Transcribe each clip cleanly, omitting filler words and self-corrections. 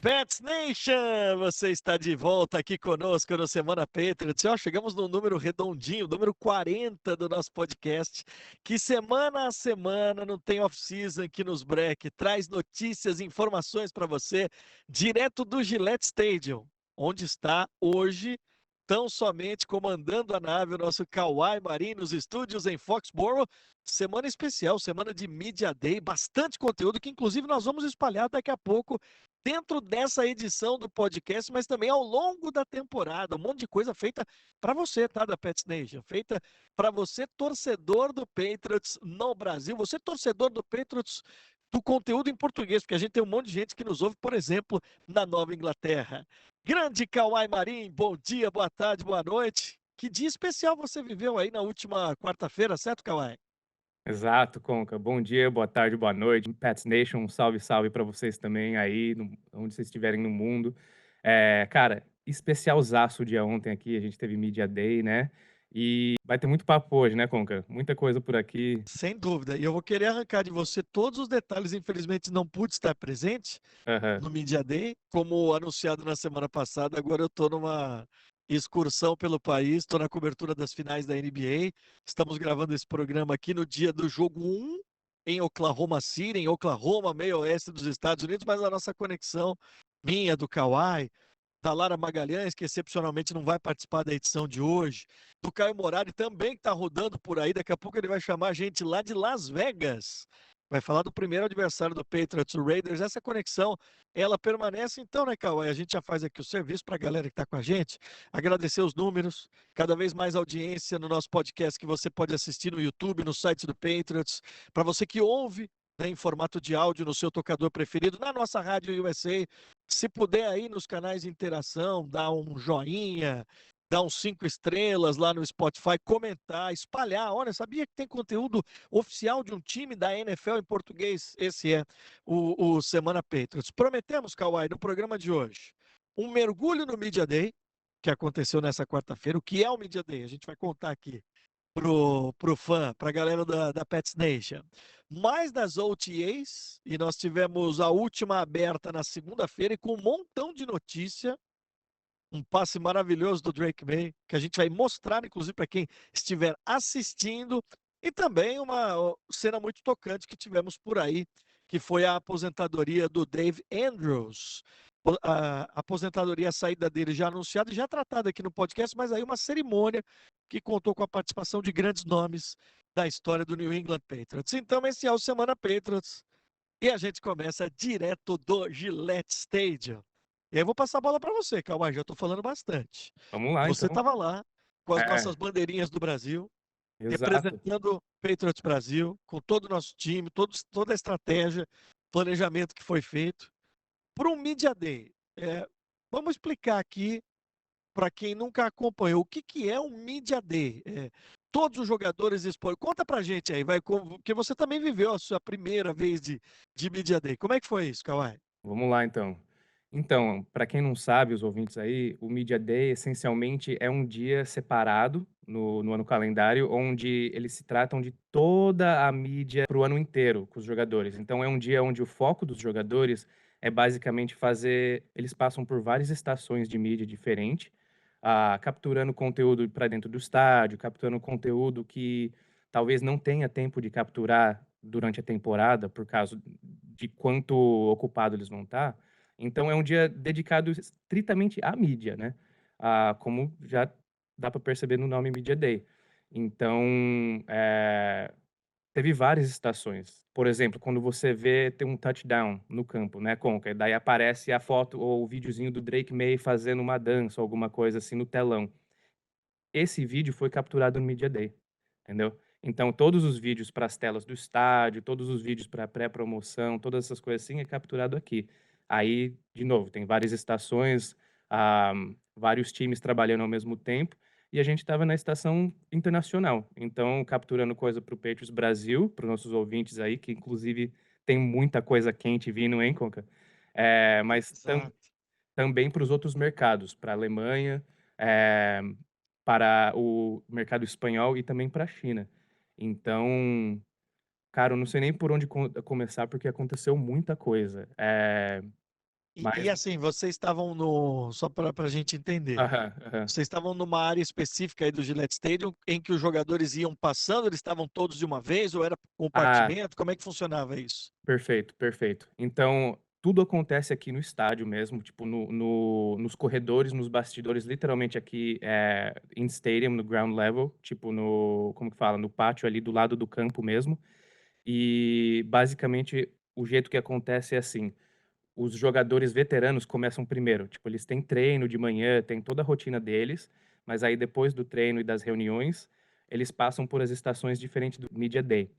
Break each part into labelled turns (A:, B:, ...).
A: Pets Nation, você está de volta aqui conosco no Semana Patriots. Ó, chegamos no número redondinho, número 40 do nosso podcast, que semana a semana, não tem off-season aqui nos break, traz notícias e informações para você, direto do Gillette Stadium, onde está hoje, tão somente comandando a nave, o nosso Kawhi Marinho nos estúdios em Foxborough. Semana especial, semana de Media Day, bastante conteúdo que inclusive nós vamos espalhar daqui a pouco dentro dessa edição do podcast, mas também ao longo da temporada. Um monte de coisa feita para você, tá? Da Pets Nation. Feita para você, torcedor do Patriots no Brasil. Você, torcedor do Patriots do conteúdo em português, porque a gente tem um monte de gente que nos ouve, por exemplo, na Nova Inglaterra. Grande Kawhi Marim, bom dia, boa tarde, boa noite. Que dia especial você viveu aí na última quarta-feira, certo, Kawhi?
B: Exato, Conca. Bom dia, boa tarde, boa noite. Pets Nation, um salve, salve para vocês também aí, onde vocês estiverem no mundo. Cara, especialzaço o dia ontem aqui, a gente teve Media Day, né? E vai ter muito papo hoje, né, Conca? Muita coisa por aqui.
A: Sem dúvida. E eu vou querer arrancar de você todos os detalhes. Infelizmente, não pude estar presente
B: Aham.
A: no Media Day, como anunciado na semana passada. Agora eu estou numa excursão pelo país, estou na cobertura das finais da NBA. Estamos gravando esse programa aqui no dia do jogo 1 em Oklahoma City, em Oklahoma, meio oeste dos Estados Unidos, mas a nossa conexão, minha, do Kawhi, da Lara Magalhães, que excepcionalmente não vai participar da edição de hoje, do Caio Morari também, que está rodando por aí, daqui a pouco ele vai chamar a gente lá de Las Vegas, vai falar do primeiro adversário do Patriots, o Raiders. Essa conexão, ela permanece então, né, Cauã? A gente já faz aqui o serviço para a galera que está com a gente, agradecer os números, cada vez mais audiência no nosso podcast que você pode assistir no YouTube, no site do Patriots, para você que ouve, né, em formato de áudio no seu tocador preferido, na nossa rádio USA, se puder aí nos canais de interação, dar um joinha, dar uns 5 estrelas lá no Spotify, comentar, espalhar. Olha, sabia que tem conteúdo oficial de um time da NFL em português? Esse é o Semana Patriots. Prometemos, Kawhi, no programa de hoje, um mergulho no Media Day, que aconteceu nessa quarta-feira. O que é o Media Day? A gente vai contar aqui pro fã, pra galera da Pets Nation. Mais das OTAs, e nós tivemos a última aberta na segunda-feira e com um montão de notícia, um passe maravilhoso do Drake May, que a gente vai mostrar, inclusive, para quem estiver assistindo, e também uma cena muito tocante que tivemos por aí, que foi a aposentadoria do Dave Andrews. A aposentadoria, a saída dele já anunciada e já tratada aqui no podcast, mas aí uma cerimônia que contou com a participação de grandes nomes da história do New England Patriots. Então, esse é o Semana Patriots e a gente começa direto do Gillette Stadium. E aí eu vou passar a bola para você, Calma, já estou falando bastante.
B: Vamos lá,
A: Você
B: então.
A: estava lá com as
B: É,
A: nossas bandeirinhas do Brasil,
B: exato.
A: representando o Patriots Brasil, com todo o nosso time, toda a estratégia, planejamento que foi feito, para um Media Day. Vamos explicar aqui para quem nunca acompanhou, o que, que é um Media Day? Todos os jogadores expõem. Conta pra gente aí, vai, porque você também viveu a sua primeira vez de Media Day. Como é que foi isso, Kawhi?
B: Vamos lá, então. Então, para quem não sabe, os ouvintes aí, o Media Day essencialmente é um dia separado no ano calendário, onde eles se tratam de toda a mídia para o ano inteiro com os jogadores. Então, é um dia onde o foco dos jogadores é basicamente fazer. Eles passam por várias estações de mídia diferente, capturando conteúdo para dentro do estádio, capturando conteúdo que talvez não tenha tempo de capturar durante a temporada, por causa de quanto ocupado eles vão estar. Então é um dia dedicado estritamente à mídia, né, como já dá para perceber no nome Media Day. Então, teve várias estações. Por exemplo, quando você vê tem um touchdown no campo, né, Conca, e daí aparece a foto ou o videozinho do Drake May fazendo uma dança ou alguma coisa assim no telão. Esse vídeo foi capturado no Media Day, entendeu? Então todos os vídeos para as telas do estádio, todos os vídeos para pré-promoção, todas essas coisas assim é capturado aqui. Aí, de novo, tem várias estações, ah, vários times trabalhando ao mesmo tempo, e a gente estava na estação internacional, então capturando coisa para o Patriots Brasil, para os nossos ouvintes aí, que inclusive tem muita coisa quente vindo, hein, Conca? Mas
A: Exato.
B: também para os outros mercados, para a Alemanha, eh, para o mercado espanhol e também para a China. Então, cara, eu não sei nem por onde começar, porque aconteceu muita coisa.
A: E
B: Mas
A: assim, vocês estavam no. Só para a gente entender.
B: aham, aham.
A: Vocês estavam numa área específica aí do Gillette Stadium em que os jogadores iam passando, eles estavam todos de uma vez, ou era por
B: Ah,
A: compartimento? Como é que funcionava isso?
B: perfeito, perfeito. Então, tudo acontece aqui no estádio mesmo, tipo, nos corredores, nos bastidores, literalmente aqui, in stadium, no ground level, tipo no como que fala? No pátio ali do lado do campo mesmo. E, basicamente, o jeito que acontece é assim: os jogadores veteranos começam primeiro, tipo, eles têm treino de manhã, tem toda a rotina deles, mas aí depois do treino e das reuniões, eles passam por as estações diferentes do Media Day.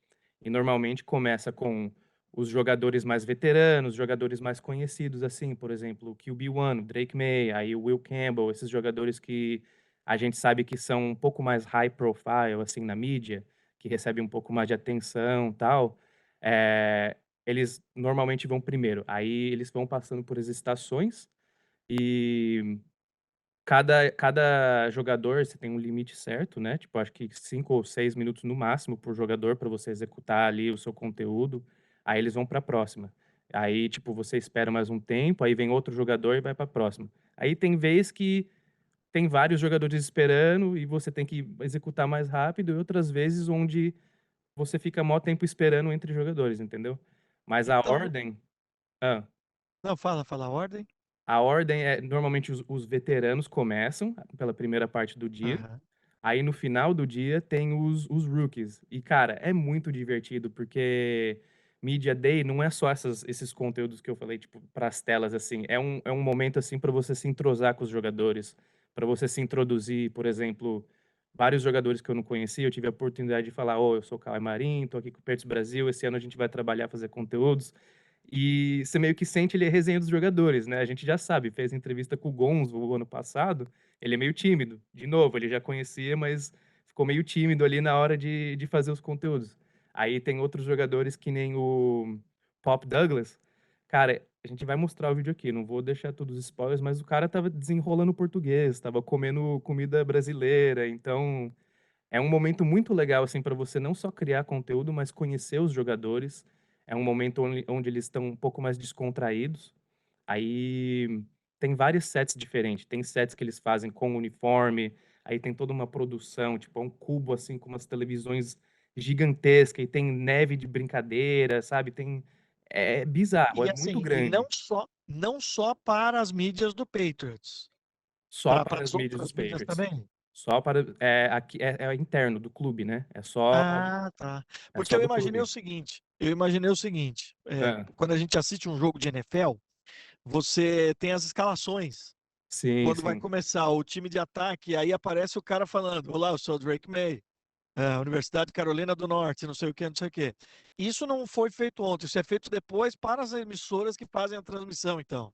B: E normalmente começa com os jogadores mais veteranos, jogadores mais conhecidos, assim, por exemplo, o QB1, o Drake May, aí o Will Campbell, esses jogadores que a gente sabe que são um pouco mais high profile, assim, na mídia, que recebem um pouco mais de atenção, tal. Eh, Eles normalmente vão primeiro, aí eles vão passando por as estações e cada jogador você tem um limite certo, né, tipo, acho que 5 ou 6 minutos no máximo por jogador para você executar ali o seu conteúdo, aí eles vão para a próxima. Aí, tipo, você espera mais um tempo, aí vem outro jogador e vai para a próxima. Aí tem vez que tem vários jogadores esperando e você tem que executar mais rápido e outras vezes onde você fica maior tempo esperando entre jogadores, entendeu? Mas a
A: Então,
B: ordem hã.
A: não, fala a ordem.
B: A ordem é normalmente os veteranos começam pela primeira parte do dia,
A: Aham.
B: aí no final do dia tem os rookies. E cara, é muito divertido, porque Media Day não é só esses conteúdos que eu falei, tipo, para as telas, assim, é um momento, assim, para você se entrosar com os jogadores, para você se introduzir, por exemplo, vários jogadores que eu não conhecia, eu tive a oportunidade de falar: "Ô, eu sou o Caio Marinho, tô aqui com o Pertus Brasil, esse ano a gente vai trabalhar, fazer conteúdos". E você meio que sente ele a resenha dos jogadores, né, a gente já sabe, fez entrevista com o Gonzo o ano passado, ele é meio tímido, de novo, ele já conhecia, mas ficou meio tímido ali na hora de fazer os conteúdos. Aí tem outros jogadores que nem o Pop Douglas, cara, a gente vai mostrar o vídeo aqui, não vou deixar todos os spoilers, mas o cara estava desenrolando português, estava comendo comida brasileira, então é um momento muito legal, assim, para você não só criar conteúdo, mas conhecer os jogadores. É um momento onde eles estão um pouco mais descontraídos. Aí tem vários sets diferentes. Tem sets que eles fazem com uniforme, aí tem toda uma produção, tipo, é um cubo, assim, com umas televisões gigantescas e tem neve de brincadeira, sabe, é bizarro,
A: E
B: é muito
A: assim, e
B: grande.
A: não só para as mídias do Patriots,
B: Só
A: para
B: para as
A: as
B: mídias
A: outras
B: dos
A: mídias
B: Patriots.
A: também?
B: Só para aqui é interno do clube, né,
A: Ah, tá.
B: é
A: Porque
B: só
A: eu
B: do
A: imaginei o
B: clube.
A: seguinte, eu imaginei o seguinte,
B: Hã.
A: quando a gente assiste um jogo de NFL, você tem as escalações.
B: Sim,
A: Quando vai
B: sim.
A: começar o time de ataque, aí aparece o cara falando: "Olá, eu sou o Drake May, Universidade de Carolina do Norte, não sei o quê, não sei o quê". Isso não foi feito ontem, isso é feito depois para as emissoras que fazem a transmissão, então.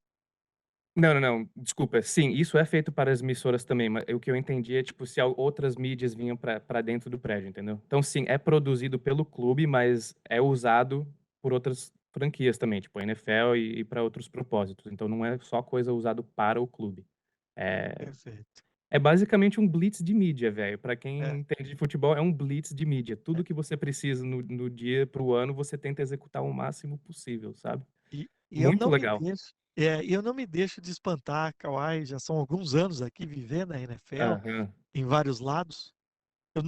B: Não, não, não, desculpa. Sim, isso é feito para as emissoras também, mas o que eu entendi é, tipo, se outras mídias vinham pra dentro do prédio, entendeu. Então sim, é produzido pelo clube, mas é usado por outras franquias também, tipo a NFL e pra outros propósitos, então não é só coisa usado para o clube. É
A: Perfeito.
B: é basicamente um blitz de mídia, velho, pra quem
A: É,
B: entende de futebol, é um blitz de mídia.
A: é.
B: Tudo que você precisa no dia, para o ano, você tenta executar o máximo possível, sabe.
A: E eu
B: Muito
A: não me
B: legal.
A: deixo e eu não me deixo de espantar, Kawhi, já são alguns anos aqui vivendo a NFL,
B: Aham.
A: em vários lados. Eu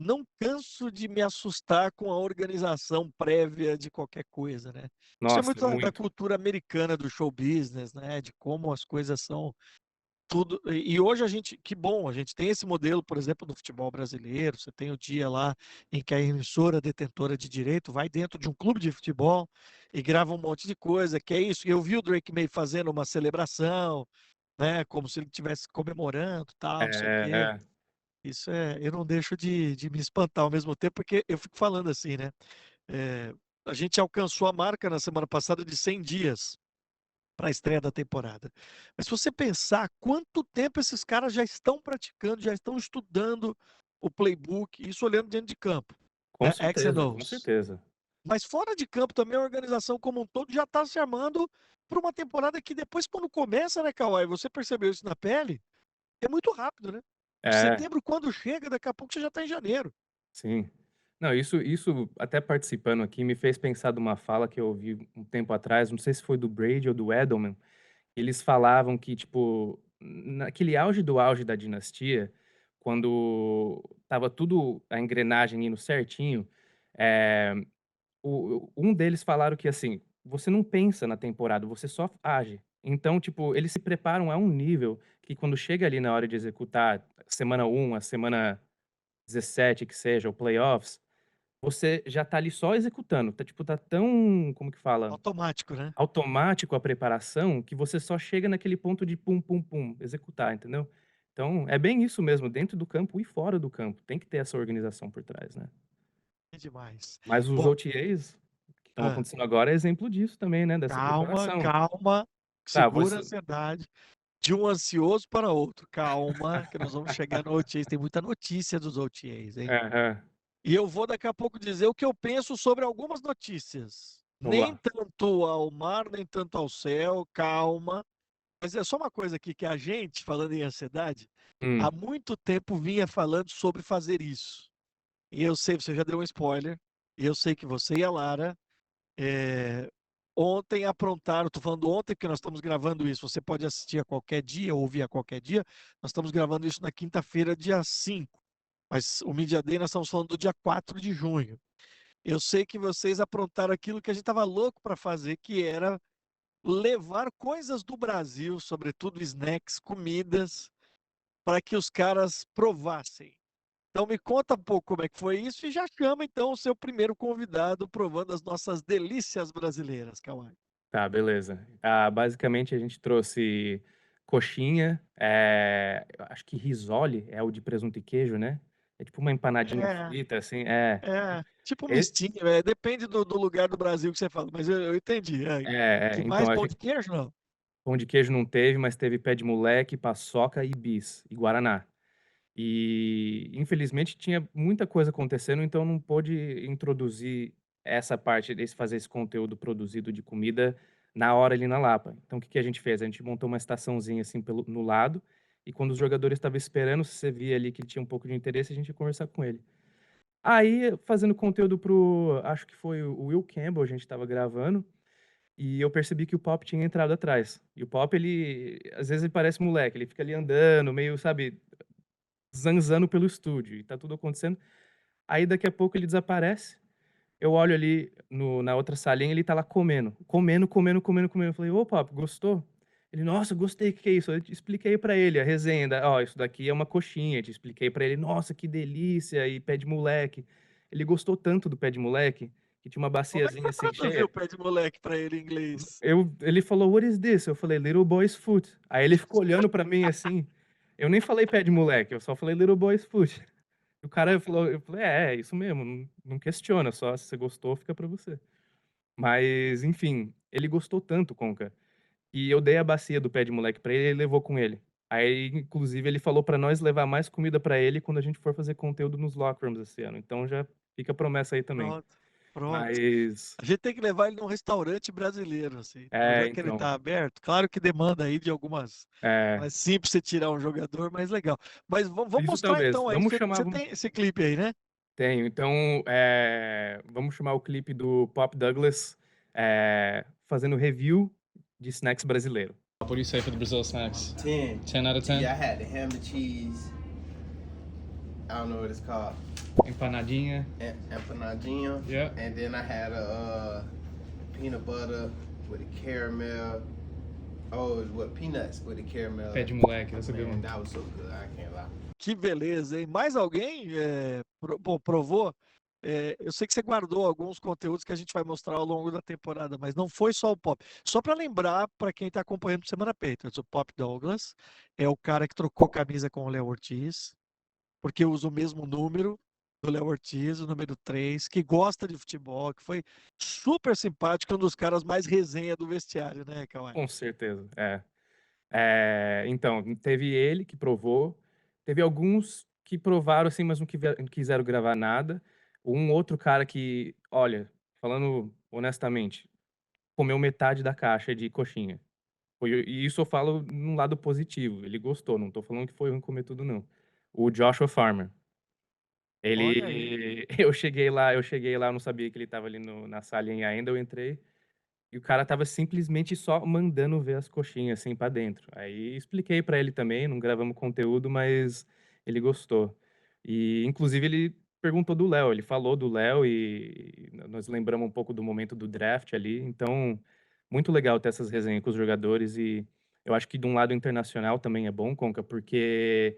A: não canso de me assustar com a organização prévia de qualquer coisa, né. Isso é
B: Nossa,
A: muito da
B: muito.
A: cultura americana do show business, né, de como as coisas são tudo e hoje a gente que bom, a gente tem esse modelo, por exemplo, do futebol brasileiro, você tem o dia lá em que a emissora detentora de direito vai dentro de um clube de futebol e grava um monte de coisa, que é isso. Eu vi o Drake May fazendo uma celebração, né, como se ele estivesse comemorando, tal, não sei o
B: É,
A: quê.
B: é.
A: Isso eu não deixo de me espantar ao mesmo tempo, porque eu fico falando assim, né, eh, a gente alcançou a marca na semana passada de 100 dias para a estreia da temporada. Mas se você pensar quanto tempo esses caras já estão praticando, já estão estudando o playbook, isso olhando dentro de campo,
B: Com
A: né, X and
B: certeza, com
A: O's.
B: certeza.
A: Mas fora de campo também a organização como um todo já está se armando para uma temporada que depois quando começa, né, Kawhi, você percebeu isso na pele, é muito rápido, né.
B: É,
A: Setembro quando chega, daqui a pouco você já está em janeiro.
B: sim. Não, isso até participando aqui me fez pensar de uma fala que eu ouvi um tempo atrás, não sei se foi do Brady ou do Edelman. Eles falavam que, tipo, naquele auge da dinastia, quando estava tudo a engrenagem indo certinho, eh, um deles falaram que, assim, você não pensa na temporada, você só age. Então, tipo, eles se preparam a um nível que quando chega ali na hora de executar semana a semana 17 que seja, o playoffs, você já tá ali só executando, tá, tipo, tá tão, como que fala?
A: Automático, né?
B: Automático a preparação, que você só chega naquele ponto de pum, pum, pum, executar, entendeu. Então, é bem isso mesmo, dentro do campo e fora do campo, tem que ter essa organização por trás, né.
A: É demais.
B: Mas os
A: Bom,
B: OTAs que estão
A: hã,
B: acontecendo agora é exemplo disso também, né, dessa
A: calma,
B: preparação.
A: calma,
B: Tá,
A: segura a
B: você
A: ansiedade. De um ansioso para outro, calma, que nós vamos chegar no OTAs, tem muita notícia dos OTAs, hein.
B: aham,
A: E eu vou daqui a pouco dizer o que eu penso sobre algumas notícias.
B: vamos
A: Nem
B: lá.
A: tanto ao mar, nem tanto ao céu, calma. Mas é só uma coisa aqui que a gente, falando em ansiedade, há
B: Hum,
A: muito tempo vinha falando sobre fazer isso. E eu sei, você já deu um spoiler, e eu sei que você e a Lara, ontem aprontaram, estou falando ontem porque nós estamos gravando isso, você pode assistir a qualquer dia, ouvir a qualquer dia, nós estamos gravando isso na quinta-feira, dia 5. Mas o Media Day nós estamos falando do dia 4 de junho. Eu sei que vocês aprontaram aquilo que a gente estava louco para fazer, que era levar coisas do Brasil, sobretudo snacks, comidas, para que os caras provassem. Então me conta um pouco como é que foi isso e já chama então o seu primeiro convidado provando as nossas delícias brasileiras, Kawai.
B: tá, beleza. Ah, basicamente a gente trouxe coxinha, eu acho que risole é o de presunto e queijo, né. É tipo uma empanadinha
A: É,
B: frita, assim
A: tipo um
B: e
A: mistinho, depende do lugar do Brasil que você fala, mas eu entendi. É. Que mais
B: então a
A: pão
B: gen
A: de queijo, não?
B: pão de queijo não teve, mas teve pé de moleque, paçoca e bis, e guaraná. E, infelizmente, tinha muita coisa acontecendo, então não pôde introduzir essa parte desse fazer esse conteúdo produzido de comida na hora ali na Lapa. Então o que que a gente fez? A gente montou uma estaçãozinha, assim, no lado, e quando os jogadores estavam esperando, se você via ali que ele tinha um pouco de interesse, a gente ia conversar com ele. Aí, fazendo conteúdo acho que foi o Will Campbell, a gente estava gravando, e eu percebi que o Pop tinha entrado atrás. E o Pop, ele às vezes ele parece moleque, ele fica ali andando, meio, sabe, zanzando pelo estúdio, e tá tudo acontecendo. Aí daqui a pouco ele desaparece, eu olho ali na outra salinha, ele tá lá comendo, comendo, comendo, comendo, comendo. Eu falei: "Ô Pop, gostou?" Ele: "Nossa, gostei, que é isso?" Eu expliquei pra ele a resenha "Ó, isso daqui é uma coxinha", te expliquei pra ele: "Nossa, que delícia, e pé de moleque." Ele gostou tanto do pé de moleque, que tinha uma
A: Como é que
B: baciazinha
A: você
B: assim
A: traduziu o
B: cheia.
A: pé de moleque para ele em inglês?
B: Ele falou: "What is this?" Eu falei: "Little boy's foot." Aí ele ficou olhando pra mim assim, eu nem falei pé de moleque, eu só falei: "Little boy's foot." O cara falou eu falei: "É, é isso mesmo, não questiona, só se você gostou, fica pra você." Mas, enfim, ele gostou tanto, Conca, e eu dei a bacia do pé de moleque pra ele, ele levou com ele. Aí, inclusive, ele falou pra nós levar mais comida pra ele quando a gente for fazer conteúdo nos locker rooms esse ano, então já fica a promessa aí também.
A: Pronto, pronto.
B: Mas
A: A gente tem que levar ele num restaurante brasileiro, assim. Então, já que ele
B: então,
A: está aberto, claro que demanda aí de algumas. Não
B: é,
A: é simples você tirar um jogador, mas legal. Mas vamos
B: isso
A: mostrar
B: talvez.
A: então aí.
B: Vamos
A: Você,
B: chamar
A: você tem esse clipe aí, né?
B: Tenho. Então, vamos chamar o clipe do Pop Douglas, fazendo review de snacks brasileiro.
C: What do you say for the Brazil snacks?
D: 10.
C: 10 out of 10?
D: Yeah, I had the ham and cheese. I don't know what it's called.
B: Empanadinha.
D: Empanadinha.
C: Yeah.
D: And then I had a peanut butter with a caramel. Oh, it was what, peanuts with a caramel.
B: Pé de moleque, that's a good
D: Man,
B: one.
D: that was so good. I can't lie.
A: Que beleza, hein? Mais alguém bom, provou? Eu sei que você guardou alguns conteúdos que a gente vai mostrar ao longo da temporada, mas não foi só o Pop. Só para lembrar, para quem está acompanhando o Semana Patriots, o Pop Douglas é o cara que trocou camisa com o Léo Ortiz, porque usa o mesmo número do Léo Ortiz, o número 3, que gosta de futebol, que foi super simpático, um dos caras mais resenha do vestiário, né, Kawhi?
B: Com certeza, é. Então, teve ele que provou, teve alguns que provaram, assim, mas não quiseram gravar nada. Um outro cara que, olha, falando honestamente, comeu metade da caixa de coxinha. E isso eu falo num lado positivo, ele gostou, não tô falando que foi ruim comer tudo não. O Joshua Farmer.
A: Olha aí.
B: Eu cheguei lá, eu não sabia que ele estava ali na salinha ainda, eu entrei, e o cara estava simplesmente só mandando ver as coxinhas, assim, pra dentro. Aí expliquei pra ele também, não gravamos conteúdo, mas ele gostou. E, inclusive, ele perguntou do Léo, ele falou do Léo e nós lembramos um pouco do momento do draft ali, então, muito legal ter essas resenhas com os jogadores e eu acho que de um lado internacional também é bom, Conca, porque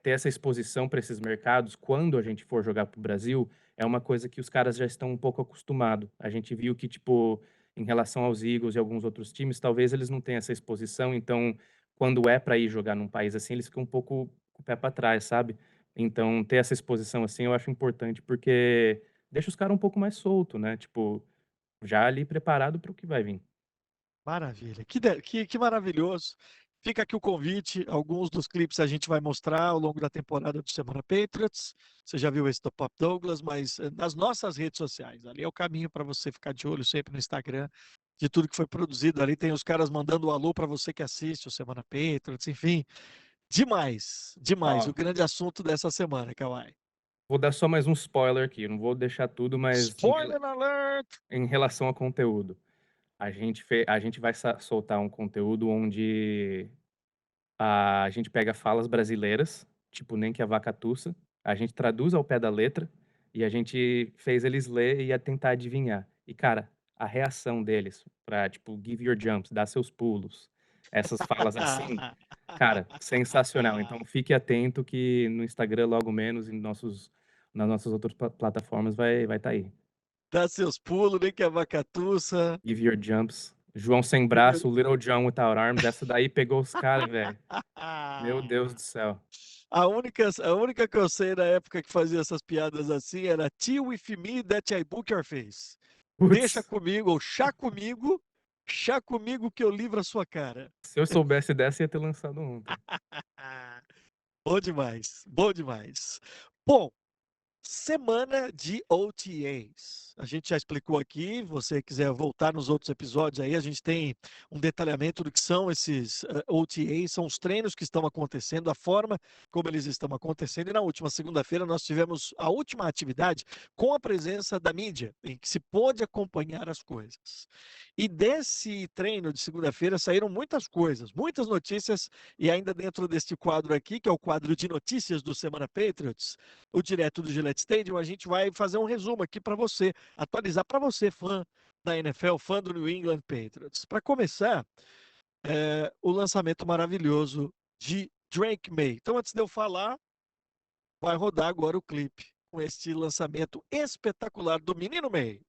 B: ter essa exposição para esses mercados, quando a gente for jogar para o Brasil, é uma coisa que os caras já estão um pouco acostumados. A gente viu que, tipo, em relação aos Eagles e alguns outros times, talvez eles não tenham essa exposição, então, quando é para ir jogar num país assim, eles ficam um pouco com o pé para trás, sabe? Então, ter essa exposição assim, eu acho importante, porque deixa os caras um pouco mais solto, né? Tipo, já ali preparado para o que vai vir.
A: Maravilha. Que maravilhoso. Fica aqui o convite. Alguns dos clipes a gente vai mostrar ao longo da temporada do Semana Patriots. Você já viu esse do Pop Douglas, mas nas nossas redes sociais. Ali é o caminho para você ficar de olho sempre no Instagram de tudo que foi produzido. Ali tem os caras mandando um alô para você que assiste o Semana Patriots. Enfim, demais, demais.
B: Ó,
A: O grande assunto dessa semana, Kawhi.
B: vou dar só mais um spoiler aqui, não vou deixar tudo, mas
A: Spoiler alert!
B: em relação a conteúdo. A gente vai soltar um conteúdo onde a gente pega falas brasileiras, tipo Nem Que a Vaca Tussa, a gente traduz ao pé da letra e a gente fez eles ler e ia tentar adivinhar. E, cara, a reação deles pra, tipo, give your jumps, dar seus pulos, essas falas assim, cara, sensacional. Então fique atento que no Instagram, logo menos, nas nossas outras plataformas vai estar aí.
A: Dá seus pulos, nem que a vacatuça.
B: Give Your Jumps. João Sem Braço, Little John Without Arms. Essa daí pegou os caras, velho. Meu Deus do céu.
A: A única que eu sei na época que fazia essas piadas assim era Tea with me that I book your face. Deixa
B: Putz,
A: comigo, ou chá comigo que eu livro a sua cara.
B: se eu soubesse dessa, ia ter lançado ontem.
A: Bom demais, bom demais. Bom, semana de OTAs. A gente já explicou aqui, você quiser voltar nos outros episódios aí, a gente tem um detalhamento do que são esses OTAs, são os treinos que estão acontecendo, a forma como eles estão acontecendo. E na última segunda-feira nós tivemos a última atividade com a presença da mídia, em que se pôde acompanhar as coisas. E desse treino de segunda-feira saíram muitas coisas, muitas notícias, e ainda dentro deste quadro aqui, que é o quadro de notícias do Semana Patriots, o direto do Gillette Stadium, a gente vai fazer um resumo aqui para você, atualizar para você, fã da NFL, fã do New England Patriots. Para começar, o lançamento maravilhoso de Drake May. Então, antes de eu falar, vai rodar agora o clipe com este lançamento espetacular do Menino May.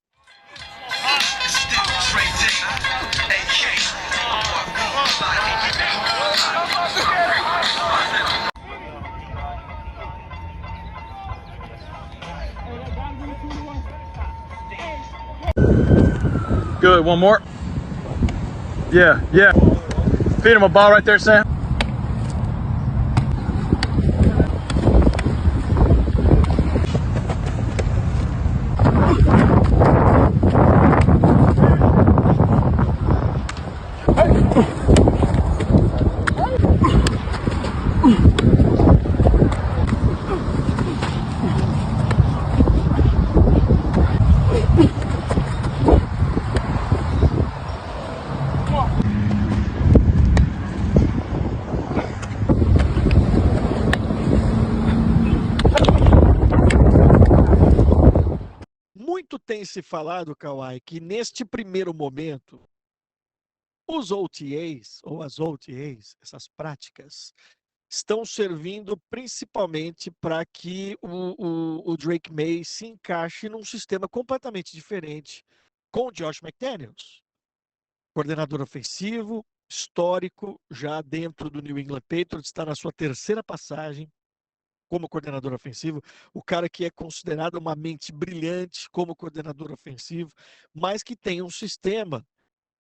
E: Good, one more. Yeah, yeah. Feed him a ball right there, Sam.
A: Muito tem se falado, Kawhi, que neste primeiro momento, os OTAs, ou as OTAs, essas práticas, estão servindo principalmente para que o Drake May se encaixe num sistema completamente diferente com o Josh McDaniels, coordenador ofensivo, histórico, já dentro do New England Patriots, está na sua terceira passagem como coordenador ofensivo, o cara que é considerado uma mente brilhante como coordenador ofensivo, mas que tem um sistema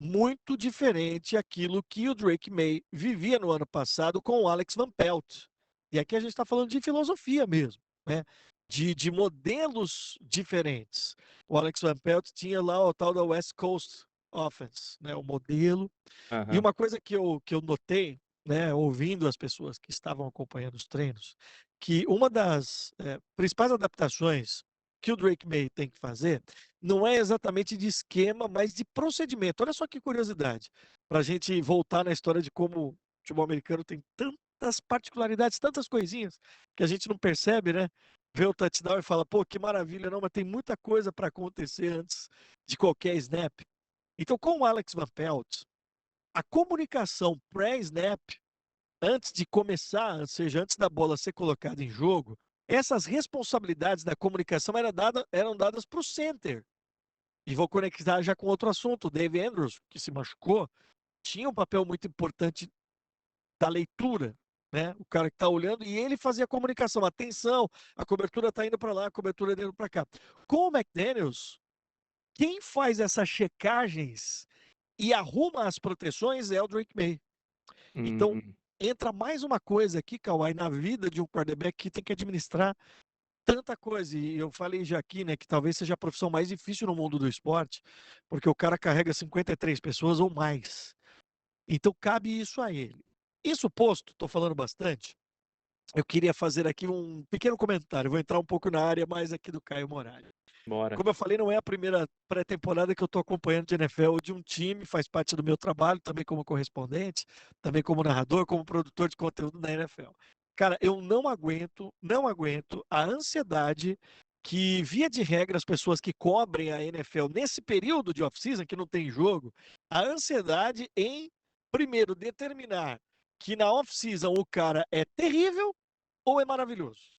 A: muito diferente aquilo que o Drake May vivia no ano passado com o Alex Van Pelt. E aqui a gente está falando de filosofia mesmo, né? De modelos diferentes. O Alex Van Pelt tinha lá o tal da West Coast Offense, né? O modelo. E
B: Aham.
A: uma coisa que eu notei né, ouvindo as pessoas que estavam acompanhando os treinos, que uma das principais adaptações que o Drake May tem que fazer não é exatamente de esquema, mas de procedimento. Olha só que curiosidade, para a gente voltar na história de como o futebol americano tem tantas particularidades, tantas coisinhas que a gente não percebe, né? Vê o touchdown e fala, pô, que maravilha, não, mas tem muita coisa para acontecer antes de qualquer snap. Então, com o Alex Van Pelt, a comunicação pré-snap, antes de começar, ou seja, antes da bola ser colocada em jogo, essas responsabilidades da comunicação eram dadas para o center. E vou conectar já com outro assunto. O Dave Andrews, que se machucou, tinha um papel muito importante da leitura, né? O cara que está olhando, e ele fazia a comunicação. Atenção, a cobertura está indo para lá, a cobertura está indo para cá. Com o McDaniels, quem faz essas checagens e arruma as proteções é o Drake May. Então, entra mais uma coisa aqui, Kawhi, na vida de um quarterback que tem que administrar tanta coisa. E eu falei já aqui, né, que talvez seja a profissão mais difícil no mundo do esporte, porque o cara carrega 53 pessoas ou mais. Então, cabe isso a ele. Isso posto, estou falando bastante, eu queria fazer aqui um pequeno comentário. Vou entrar um pouco na área mais aqui do Caio Morales.
B: Bora.
A: Como eu falei, não é a primeira pré-temporada que eu estou acompanhando de NFL de um time, faz parte do meu trabalho, também como correspondente, também como narrador, como produtor de conteúdo na NFL. Cara, eu não aguento a ansiedade que, via de regra, as pessoas que cobrem a NFL nesse período de off-season, que não tem jogo, a ansiedade em, primeiro, determinar que na off-season o cara é terrível ou é maravilhoso.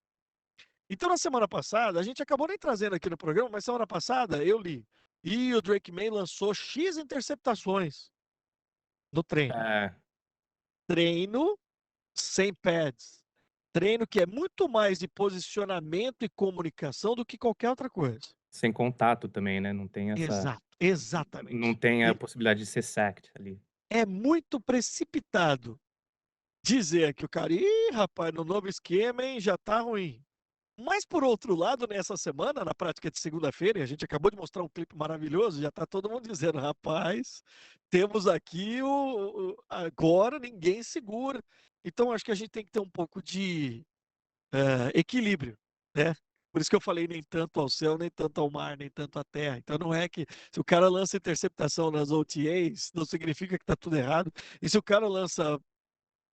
A: Então, na semana passada, a gente acabou nem trazendo aqui no programa, mas semana passada eu li. E o Drake May lançou X interceptações no treino. Treino sem pads. Treino que é muito mais de posicionamento e comunicação do que qualquer outra coisa.
B: Sem contato também, né? Não tem essa.
A: Exatamente.
B: Não tem a possibilidade de ser sacked ali.
A: É muito precipitado dizer que o cara, ih, rapaz, no novo esquema, hein, já tá ruim. Mas, por outro lado, nessa semana, na prática de segunda-feira, e a gente acabou de mostrar um clipe maravilhoso, já está todo mundo dizendo, rapaz, temos aqui agora ninguém segura. Então, acho que a gente tem que ter um pouco de equilíbrio, né? Por isso que eu falei nem tanto ao céu, nem tanto ao mar, nem tanto à terra. Então, não é que se o cara lança interceptação nas OTAs, não significa que está tudo errado. E se o cara lança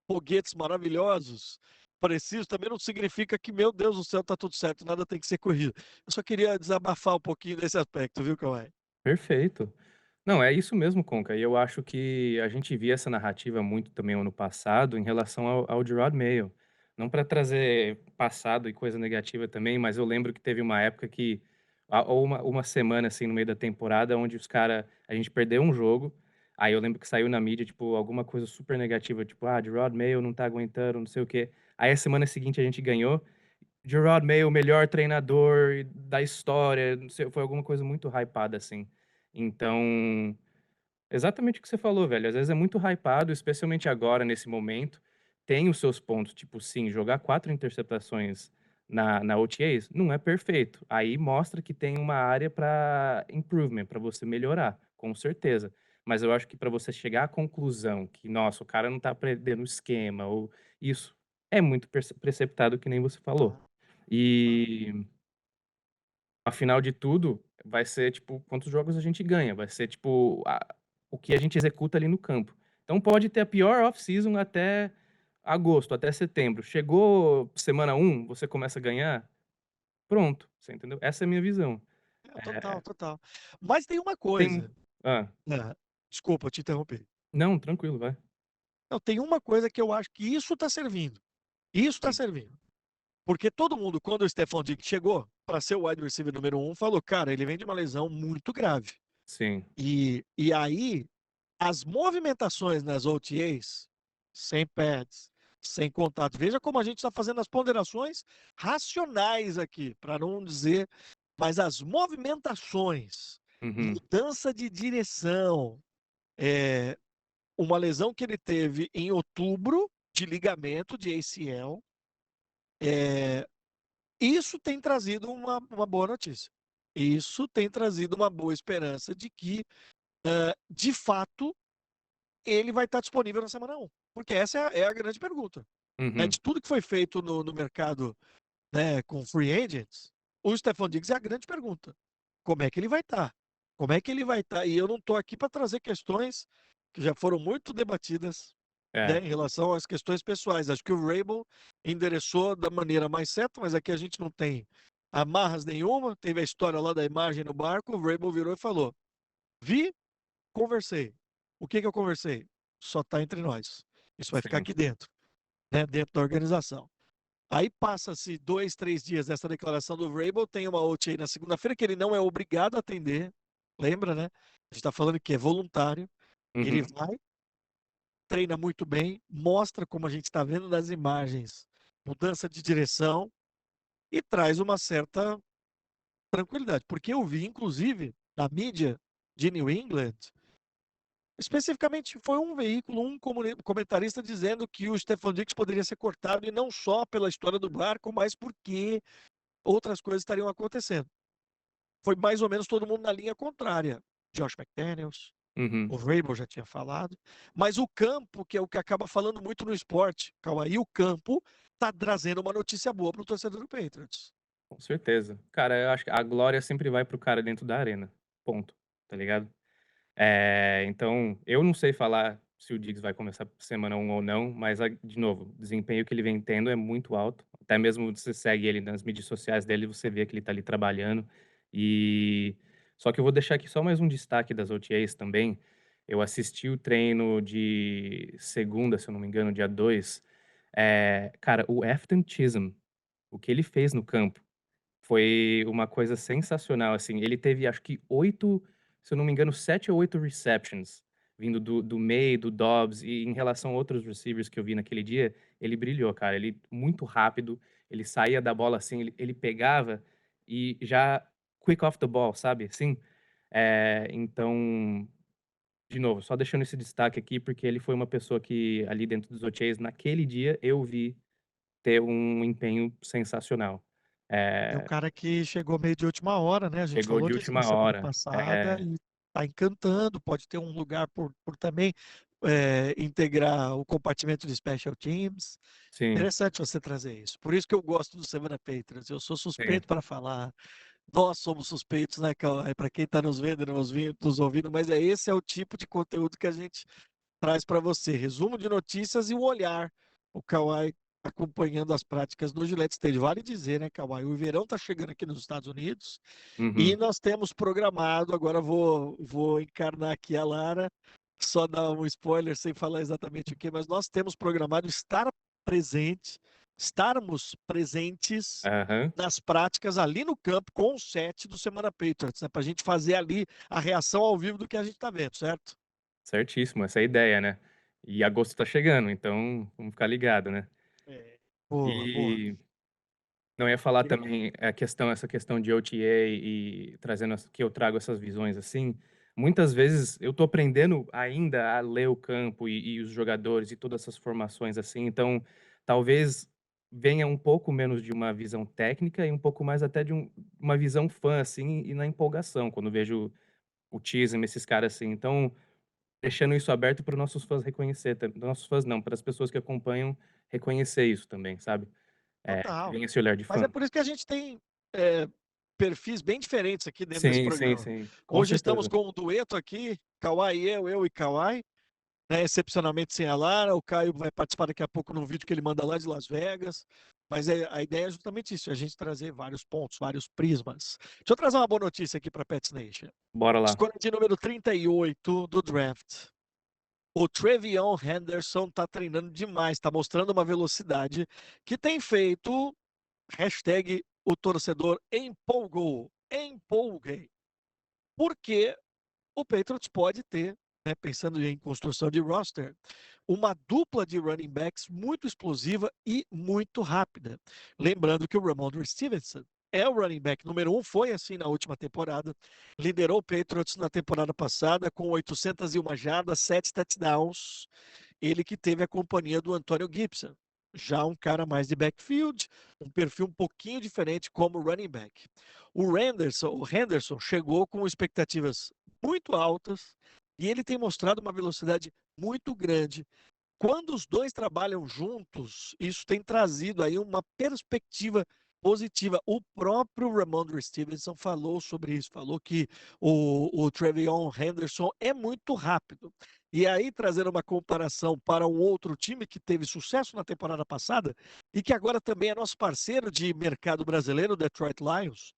A: foguetes maravilhosos, precisos, também não significa que, meu Deus do céu, tá tudo certo, nada tem que ser corrido. Eu só queria desabafar um pouquinho desse aspecto, viu, Kawhi?
B: Perfeito. Não, é isso mesmo, Conca. E eu acho que a gente via essa narrativa muito também ano passado em relação ao Gerard Mayo. Não para trazer passado e coisa negativa também, mas eu lembro que teve uma época que, ou uma semana assim no meio da temporada, onde a gente perdeu um jogo. Aí eu lembro que saiu na mídia, tipo, alguma coisa super negativa, tipo, Gerard Mayo não tá aguentando, não sei o quê. Aí a semana seguinte a gente ganhou. Gerard Mayo, o melhor treinador da história, não sei, foi alguma coisa muito hypada, assim. Então, exatamente o que você falou, velho. Às vezes é muito hypado, especialmente agora, nesse momento. Tem os seus pontos, tipo, sim, jogar 4 interceptações na OTAs não é perfeito. Aí mostra que tem uma área para improvement, para você melhorar, com certeza. Mas eu acho que para você chegar à conclusão que, nossa, o cara não tá aprendendo o esquema, ou isso, é muito preceptado, que nem você falou. E afinal de tudo, vai ser, tipo, quantos jogos a gente ganha, vai ser, tipo, o que a gente executa ali no campo. Então pode ter a pior off-season até agosto, até setembro. Chegou semana 1, você começa a ganhar, pronto, você entendeu? Essa é a minha visão.
A: Total. Mas tem uma
B: Tem
A: coisa.
B: hã.
A: Desculpa, eu te interrompi.
B: Não, tranquilo, vai.
A: Não, tem uma coisa que eu acho que isso está servindo. Isso está servindo. Porque todo mundo, quando o Stephon Diggs chegou para ser o wide receiver número 1, falou, cara, ele vem de uma lesão muito grave.
B: Sim.
A: E aí, as movimentações nas OTAs, sem pads, sem contato. Veja como a gente está fazendo as ponderações racionais aqui, para não dizer, mas as movimentações, mudança de direção, uma lesão que ele teve em outubro, de ligamento de ACL, isso tem trazido uma boa notícia. Isso tem trazido uma boa esperança de que, de fato, ele vai estar disponível na semana 1? Porque essa é a grande pergunta. Né?
B: Uhum.
A: De tudo que foi feito no mercado, né, com free agents, o Stephon Diggs é a grande pergunta. Como é que ele vai estar? Como é que ele vai estar? E eu não estou aqui para trazer questões que já foram muito debatidas, né,
B: É,
A: em relação às questões pessoais. Acho que o Vrabel endereçou da maneira mais certa, mas aqui a gente não tem amarras nenhuma. Teve a história lá da imagem no barco, o Vrabel virou e falou: vi, conversei. O que eu conversei? Só está entre nós. Isso vai ficar
B: sim.
A: aqui dentro, né, dentro da organização. Aí passa-se 2, 3 dias dessa declaração do Vrabel, tem uma OTA aí na segunda-feira que ele não é obrigado a atender, lembra, né? A gente está falando que é voluntário. Ele
B: Uhum.
A: vai, treina muito bem, mostra, como a gente está vendo nas imagens, mudança de direção e traz uma certa tranquilidade. Porque eu vi, inclusive, na mídia de New England, especificamente foi um veículo, um comentarista dizendo que o Stephon Diggs poderia ser cortado, e não só pela história do barco, mas porque outras coisas estariam acontecendo. Foi mais ou menos todo mundo na linha contrária. Josh McDaniels,
B: Uhum.
A: o Vrabel já tinha falado, mas o campo, que é o que acaba falando muito no esporte, Cauã, o campo tá trazendo uma notícia boa para o torcedor do Patriots.
B: Com certeza. Cara, eu acho que a glória sempre vai pro cara dentro da arena, ponto, tá ligado? Então, eu não sei falar se o Diggs vai começar semana 1 ou não, mas de novo, o desempenho que ele vem tendo é muito alto. Até mesmo você segue ele nas mídias sociais dele, você vê que ele tá ali trabalhando. E só que eu vou deixar aqui só mais um destaque das OTAs também. Eu assisti o treino de segunda, se eu não me engano, dia 2. Cara, o Afton Chisholm, o que ele fez no campo foi uma coisa sensacional, assim, ele teve acho que 8, se eu não me engano, 7 ou 8 receptions, vindo do May, do Dobbs, e em relação a outros receivers que eu vi naquele dia, ele brilhou, cara, ele muito rápido, ele saía da bola, assim, ele pegava e já quick off the ball, sabe, assim? Então, de novo, só deixando esse destaque aqui, porque ele foi uma pessoa que ali dentro dos OTAs, naquele dia, eu vi ter um empenho sensacional.
A: É um
B: Eh
A: cara que chegou meio de última hora, né? A gente
B: Chegou
A: falou
B: de
A: disso na
B: última
A: semana
B: hora.
A: passada e está encantando. Pode ter um lugar por também integrar o compartimento de special teams.
B: Sim,
A: Interessante você trazer isso. Por isso que eu gosto do Semana Patriots. Eu sou
B: sim.
A: suspeito para falar. Nós somos suspeitos, né, Cauã? Para quem está nos vendo, nos ouvindo, mas esse é o tipo de conteúdo que a gente traz para você. Resumo de notícias e o olhar. O Kawhi acompanhando as práticas no Gillette Stadium. Vale dizer, né, Kawhi? O verão está chegando aqui nos Estados Unidos e
B: Uhum.
A: nós temos programado. Agora vou encarnar aqui a Lara, só dar um spoiler sem falar exatamente o que, mas nós temos programado estarmos presentes
B: Aham.
A: nas práticas ali no campo com o set do Semana Patriots, né? Para a gente fazer ali a reação ao vivo do que a gente está vendo, certo?
B: Certíssimo, essa é a ideia, né. E agosto tá chegando, então vamos ficar ligado, né.
A: É. Boa, boa.
B: E não, eu ia falar também essa questão de OTA e trazendo que eu trago essas visões, assim, muitas vezes eu tô aprendendo ainda a ler o campo e os jogadores e todas essas formações, assim, então talvez venha um pouco menos de uma visão técnica e um pouco mais até de uma visão fã, assim, e na empolgação, quando vejo o Chisholm, esses caras assim. Então, deixando isso aberto para os nossos fãs reconhecer nossos fãs não, para as pessoas que acompanham reconhecer isso também, sabe. Que
A: Total.
B: vem esse olhar de
A: Mas é
B: fã.
A: por isso que a gente tem eh, perfis bem diferentes aqui dentro desse
B: Sim, sim,
A: programa.
B: sim, com
A: Hoje estamos
B: certeza.
A: com um dueto aqui, Kawhi e eu e Kawhi, né, excepcionalmente sem a Lara. O Caio vai participar daqui a pouco num vídeo que ele manda lá de Las Vegas. Mas a ideia é justamente isso, a gente trazer vários pontos, vários prismas. Deixa eu trazer uma boa notícia aqui para Pets Nation.
B: Bora lá.
A: Escolha de número 38 do draft. O Trevion Henderson está treinando demais, está mostrando uma velocidade que tem feito hashtag o torcedor empolguei. Porque o Patriots pode ter, né, pensando em construção de roster, uma dupla de running backs muito explosiva e muito rápida. Lembrando que o Ramondre Stevenson é o running back número 1, foi assim na última temporada, liderou o Patriots na temporada passada com 801 jardas, 7 touchdowns, ele que teve a companhia do Antonio Gibson, já um cara mais de backfield, um perfil um pouquinho diferente como running back. O Henderson chegou com expectativas muito altas e ele tem mostrado uma velocidade muito grande. Quando os dois trabalham juntos, isso tem trazido aí uma perspectiva positiva. O próprio Ramondre Stevenson falou sobre isso, falou que o TreVeyon Henderson é muito rápido. E aí, trazendo uma comparação para um outro time que teve sucesso na temporada passada e que agora também é nosso parceiro de mercado brasileiro, o Detroit Lions,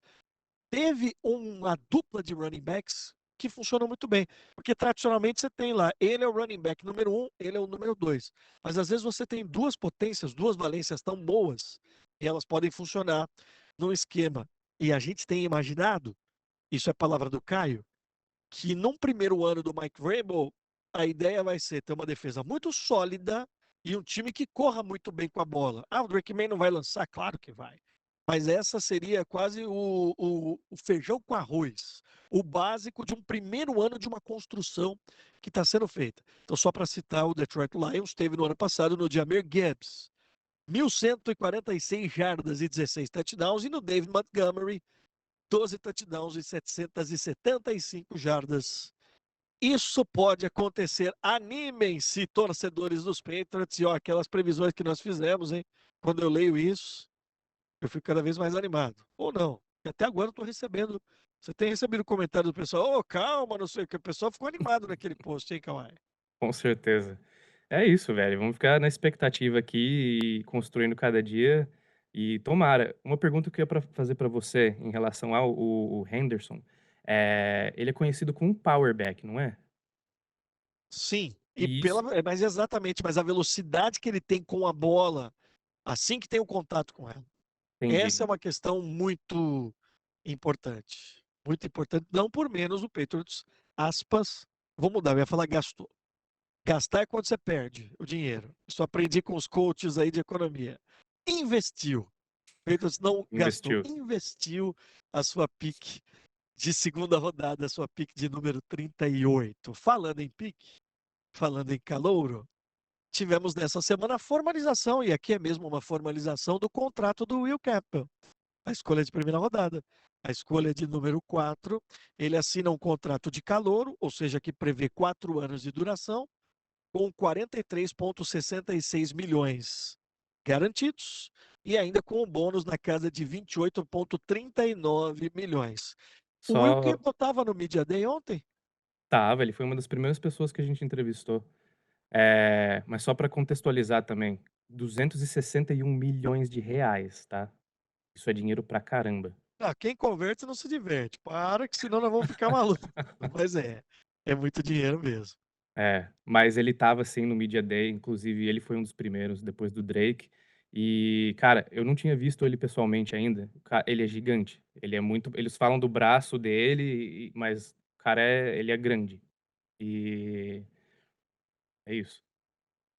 A: teve uma dupla de running backs que funcionou muito bem. Porque tradicionalmente você tem lá, ele é o running back número 1, ele é o número 2. Mas às vezes você tem duas potências, duas valências tão boas, e elas podem funcionar num esquema. E a gente tem imaginado, isso é palavra do Caio, que num primeiro ano do Mike Vrabel, a ideia vai ser ter uma defesa muito sólida e um time que corra muito bem com a bola. Ah, o Drake May não vai lançar? Claro que vai. Mas essa seria quase o feijão com arroz, o básico de um primeiro ano de uma construção que está sendo feita. Então, só para citar, o Detroit Lions teve no ano passado no Jahmyr Gibbs 1.146 jardas e 16 touchdowns, e no David Montgomery 12 touchdowns e 775 jardas. Isso pode acontecer. Animem-se, torcedores dos Patriots. E ó, aquelas previsões que nós fizemos, hein? Quando eu leio isso, eu fico cada vez mais animado. Ou não. E até agora eu estou recebendo. Você tem recebido comentário do pessoal? Ô, calma, não sei o que. O pessoal ficou animado naquele post, hein, Kawhi?
B: Com certeza. É isso, velho. Vamos ficar na expectativa aqui e construindo cada dia. E tomara. Uma pergunta que eu ia fazer para você em relação ao o Henderson. Ele é conhecido como um power back, não é?
A: Sim.
B: E isso,
A: Mas exatamente, mas a velocidade que ele tem com a bola, assim que tem o contato com ela. Essa é
B: entendi.
A: uma questão muito importante. Muito importante. Não por menos o Patriots, aspas, vou mudar, eu ia falar gastou. Gastar é quando você perde o dinheiro. Isso aprendi com os coaches aí de economia. Investiu. O Patriots não gastou,
B: Investiu.
A: investiu a sua pique de segunda rodada, a sua pique de número 38. Falando em pique, falando em calouro, tivemos nessa semana a formalização, e aqui é mesmo uma formalização do contrato do Will Campbell. A escolha de primeira rodada. A escolha de número 4, ele assina um contrato de calouro, ou seja, que prevê 4 anos de duração, com 43,66 milhões garantidos e ainda com um bônus na casa de 28,39 milhões. O Will
B: Só
A: Campbell estava no Media Day ontem?
B: tava, ele foi uma das primeiras pessoas que a gente entrevistou. Mas só para contextualizar também, 261 milhões de reais, tá? Isso é dinheiro pra caramba.
A: Ah, quem converte não se diverte. Para que senão nós vamos ficar malucos. Mas é muito dinheiro mesmo.
B: Mas ele estava assim no Media Day, inclusive ele foi um dos primeiros, depois do Drake. E, cara, eu não tinha visto ele pessoalmente ainda. Ele é gigante. Ele é muito. Eles falam do braço dele, mas o cara ele é grande. E é isso.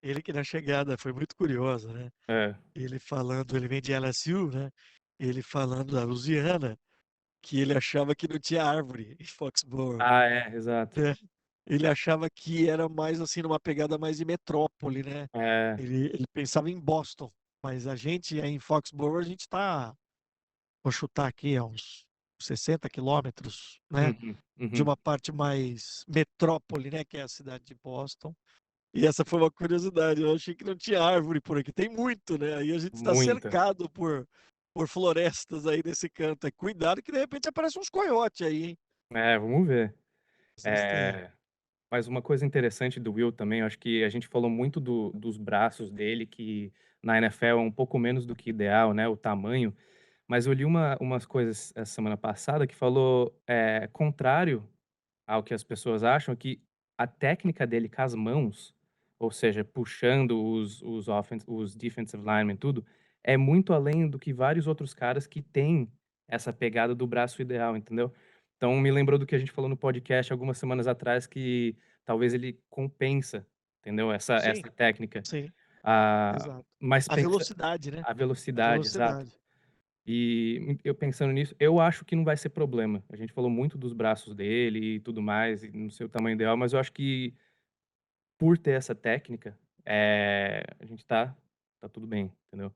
A: Ele que na chegada foi muito curioso, né?
B: É.
A: Ele falando, ele vem de LSU, né? Ele falando da Louisiana, que ele achava que não tinha árvore em Foxborough.
B: Exato.
A: Né? Ele achava que era mais assim, numa pegada mais de metrópole, né?
B: É.
A: Ele pensava em Boston, mas a gente aí em Foxborough, a gente tá, vou chutar aqui, a uns 60 quilômetros, né?
B: Uhum,
A: De
B: uhum.
A: uma parte mais metrópole, né? Que é a cidade de Boston. E essa foi uma curiosidade. Eu achei que não tinha árvore por aqui. Tem muito, né? Aí a gente está
B: Muita.
A: cercado por florestas aí nesse canto. Cuidado que de repente aparecem uns coiotes aí, hein?
B: Vamos ver.
A: Vocês têm.
B: É, mas uma coisa interessante do Will também, eu acho que a gente falou muito dos braços dele, que na NFL é um pouco menos do que ideal, né? O tamanho. Mas eu li umas coisas essa semana passada que falou, contrário ao que as pessoas acham, que a técnica dele com as mãos, ou seja, puxando os defensive linemen, tudo, é muito além do que vários outros caras que têm essa pegada do braço ideal, entendeu? Então me lembrou do que a gente falou no podcast algumas semanas atrás, que talvez ele compensa, entendeu?
A: Sim,
B: Essa técnica.
A: sim,
B: Ah,
A: exato.
B: mas
A: A
B: pensa
A: velocidade, né?
B: a
A: A
B: velocidade, exato.
A: velocidade.
B: E eu pensando nisso, eu acho que não vai ser problema. A gente falou muito dos braços dele e tudo mais, e no seu tamanho ideal, mas eu acho que por ter essa técnica, a gente tá tudo bem, entendeu?